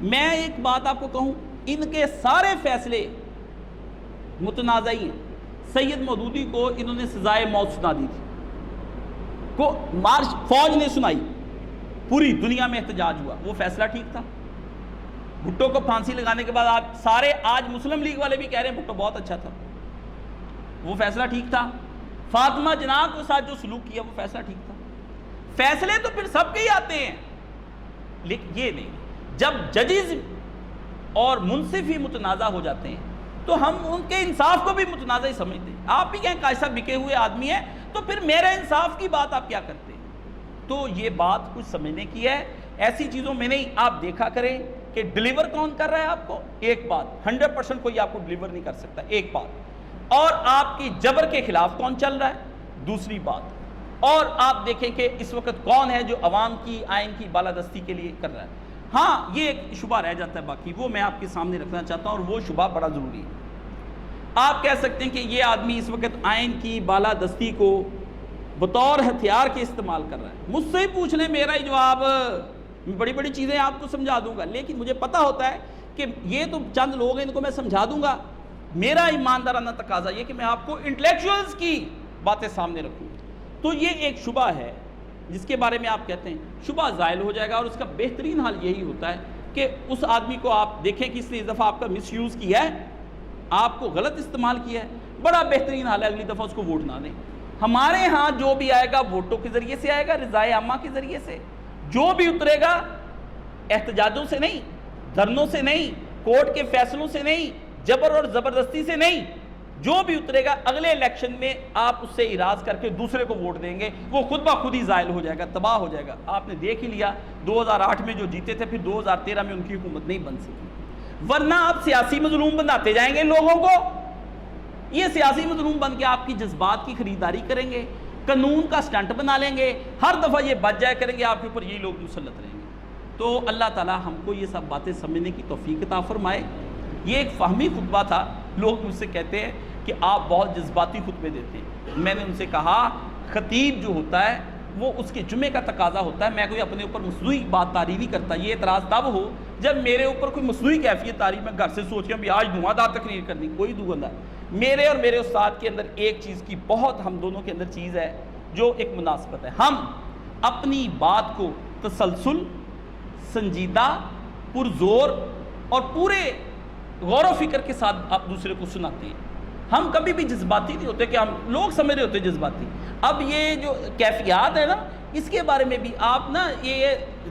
میں ایک بات آپ کو کہوں، ان کے سارے فیصلے متنازعی ہیں۔ سید مودودی کو انہوں نے سزائے موت سنا دی تھی، کو مارچ فوج نے سنائی، پوری دنیا میں احتجاج ہوا، وہ فیصلہ ٹھیک تھا؟ بھٹو کو پھانسی لگانے کے بعد آپ سارے آج مسلم لیگ والے بھی کہہ رہے ہیں بھٹو بہت اچھا تھا، وہ فیصلہ ٹھیک تھا؟ فاطمہ جناح کے ساتھ جو سلوک کیا وہ فیصلہ ٹھیک تھا؟ فیصلے تو پھر سب کے ہی آتے ہیں، لیکن یہ نہیں، جب ججز اور منصف ہی متنازع ہو جاتے ہیں تو ہم ان کے انصاف کو بھی متنازع ہی سمجھتے ہیں۔ آپ بھی کہیں کیسا بکے ہوئے آدمی ہے تو پھر میرے انصاف کی بات آپ کیا کرتے ہیں؟ تو یہ بات کچھ سمجھنے کی ہے، ایسی چیزوں میں نہیں۔ آپ دیکھا کریں کہ ڈیلیور کون کر رہا ہے آپ کو، ایک بات 100% کوئی آپ کو ڈیلیور نہیں کر سکتا، ایک بات، اور آپ کی جبر کے خلاف کون چل رہا ہے، دوسری بات، اور آپ دیکھیں کہ اس وقت کون ہے جو عوام کی آئین کی بالادستی کے لیے کر رہا ہے۔ ہاں یہ ایک شبہ رہ جاتا ہے باقی، وہ میں آپ کے سامنے رکھنا چاہتا ہوں، اور وہ شبہ بڑا ضروری ہے۔ آپ کہہ سکتے ہیں کہ یہ آدمی اس وقت آئین کی بالادستی کو بطور ہتھیار کے استعمال کر رہا ہے۔ مجھ سے ہی پوچھ لیں، میرا ہی جواب، بڑی بڑی چیزیں آپ کو سمجھا دوں گا، لیکن مجھے پتا ہوتا ہے کہ یہ تو چند لوگ ہیں، ان کو میں سمجھا دوں گا۔ میرا ایماندارانہ تقاضا یہ کہ میں آپ کو انٹلیکچوئلز کی باتیں سامنے رکھوں۔ تو یہ ایک شبہ ہے جس کے بارے میں آپ کہتے ہیں شبہ زائل ہو جائے گا، اور اس کا بہترین حل یہی ہوتا ہے کہ اس آدمی کو آپ دیکھیں کہ اس نے اس دفعہ آپ کا مس یوز کیا ہے، آپ کو غلط استعمال کیا ہے، بڑا بہترین حال ہے اگلی دفعہ اس کو ووٹ نہ دیں۔ ہمارے ہاں جو بھی آئے گا ووٹوں کے ذریعے سے آئے گا، رضائے عامہ کے ذریعے سے، جو بھی اترے گا احتجاجوں سے نہیں، دھرنوں سے نہیں، کورٹ کے فیصلوں سے نہیں، جبر اور زبردستی سے نہیں، جو بھی اترے گا اگلے الیکشن میں آپ اس سے اراض کر کے دوسرے کو ووٹ دیں گے، وہ خود بخود ہی زائل ہو جائے گا، تباہ ہو جائے گا۔ آپ نے دیکھ ہی لیا 2008 میں جو جیتے تھے، پھر 2013 میں ان کی حکومت نہیں بن سکی، ورنہ آپ سیاسی مظلوم بناتے جائیں گے لوگوں کو، یہ سیاسی مظلوم بن کے آپ کی جذبات کی خریداری کریں گے، قانون کا سٹنٹ بنا لیں گے، ہر دفعہ یہ بچ جائے کریں گے آپ کے اوپر، یہی لوگ مسلط رہیں گے۔ تو اللہ تعالیٰ ہم کو یہ سب باتیں سمجھنے کی توفیق عطا فرمائے۔ یہ ایک فہمی خطبہ تھا، لوگ مجھ سے کہتے ہیں کہ آپ بہت جذباتی خطبے دیتے ہیں، میں نے ان سے کہا خطیب جو ہوتا ہے وہ اس کے جمعے کا تقاضا ہوتا ہے، میں کوئی اپنے اوپر مصنوعی بات طاری نہیں کرتا۔ یہ اعتراض تب ہو جب میرے اوپر کوئی مصنوعی کیفیت طاری، میں گھر سے سوچ کے آج دھواں دار تقریر کرنی، کوئی دھواں دار، میرے اور میرے استاد کے اندر ایک چیز کی بہت، ہم دونوں کے اندر چیز ہے جو ایک مناسبت ہے، ہم اپنی بات کو تسلسل، سنجیدہ، پرزور اور پورے غور و فکر کے ساتھ آپ دوسرے کو سناتے ہیں۔ ہم کبھی بھی جذباتی نہیں ہوتے کہ ہم لوگ سمجھ رہے ہوتے جذباتی۔ اب یہ جو کیفیات ہے نا، اس کے بارے میں بھی آپ نا یہ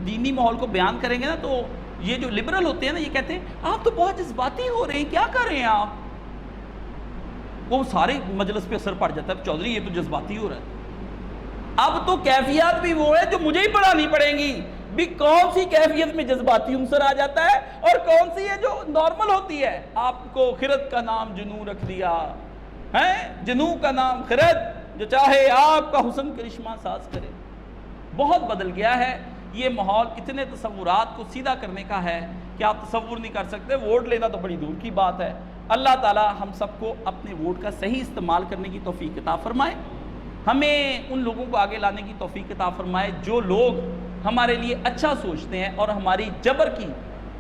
دینی ماحول کو بیان کریں گے نا، تو یہ جو لبرل ہوتے ہیں نا، یہ کہتے ہیں آپ تو بہت جذباتی ہو رہے ہیں، کیا کر رہے ہیں آپ؟ وہ سارے مجلس پہ اثر پڑ جاتا ہے، چودھری یہ تو جذباتی ہو رہا ہے۔ اب تو کیفیات بھی وہ ہے جو مجھے ہی پڑھانی پڑیں گی بھی، کون سی کیفیت میں جذباتی عنصر آ جاتا ہے اور کون سی ہے جو نارمل ہوتی ہے۔ آپ کو خرد کا نام جنوں رکھ دیا، ہیں جنوں کا نام خرد، جو چاہے آپ کا حسن کرشمہ ساز کرے۔ بہت بدل گیا ہے یہ ماحول، اتنے تصورات کو سیدھا کرنے کا ہے کہ آپ تصور نہیں کر سکتے۔ ووٹ لینا تو بڑی دور کی بات ہے۔ اللہ تعالی ہم سب کو اپنے ووٹ کا صحیح استعمال کرنے کی توفیق عطا فرمائے، ہمیں ان لوگوں کو آگے لانے کی توفیق عطا فرمائے جو لوگ ہمارے لیے اچھا سوچتے ہیں اور ہماری جبر کی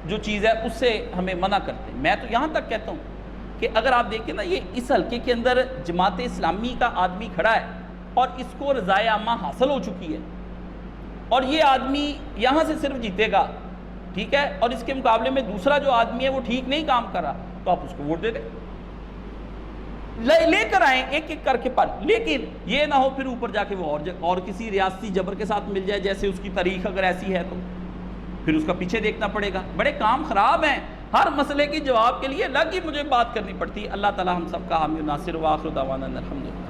جو چیز ہے اس سے ہمیں منع کرتے ہیں۔ میں تو یہاں تک کہتا ہوں کہ اگر آپ دیکھیں نا، یہ اس حلقے کے اندر جماعت اسلامی کا آدمی کھڑا ہے اور اس کو رضائے عامہ حاصل ہو چکی ہے، اور یہ آدمی یہاں سے صرف جیتے گا، ٹھیک ہے، اور اس کے مقابلے میں دوسرا جو آدمی ہے وہ ٹھیک نہیں کام کر رہا، تو آپ اس کو ووٹ دے دیں، لے کر آئیں ایک ایک کر کے پر، لیکن یہ نہ ہو پھر اوپر جا کے وہ اور کسی ریاستی جبر کے ساتھ مل جائے، جیسے اس کی تاریخ اگر ایسی ہے تو پھر اس کا پیچھے دیکھنا پڑے گا۔ بڑے کام خراب ہیں، ہر مسئلے کی جواب کے لیے الگ ہی مجھے بات کرنی پڑتی ہے۔ اللہ تعالی ہم سب کا حامی و ناصر، وآخر دعوانا الحمدللہ۔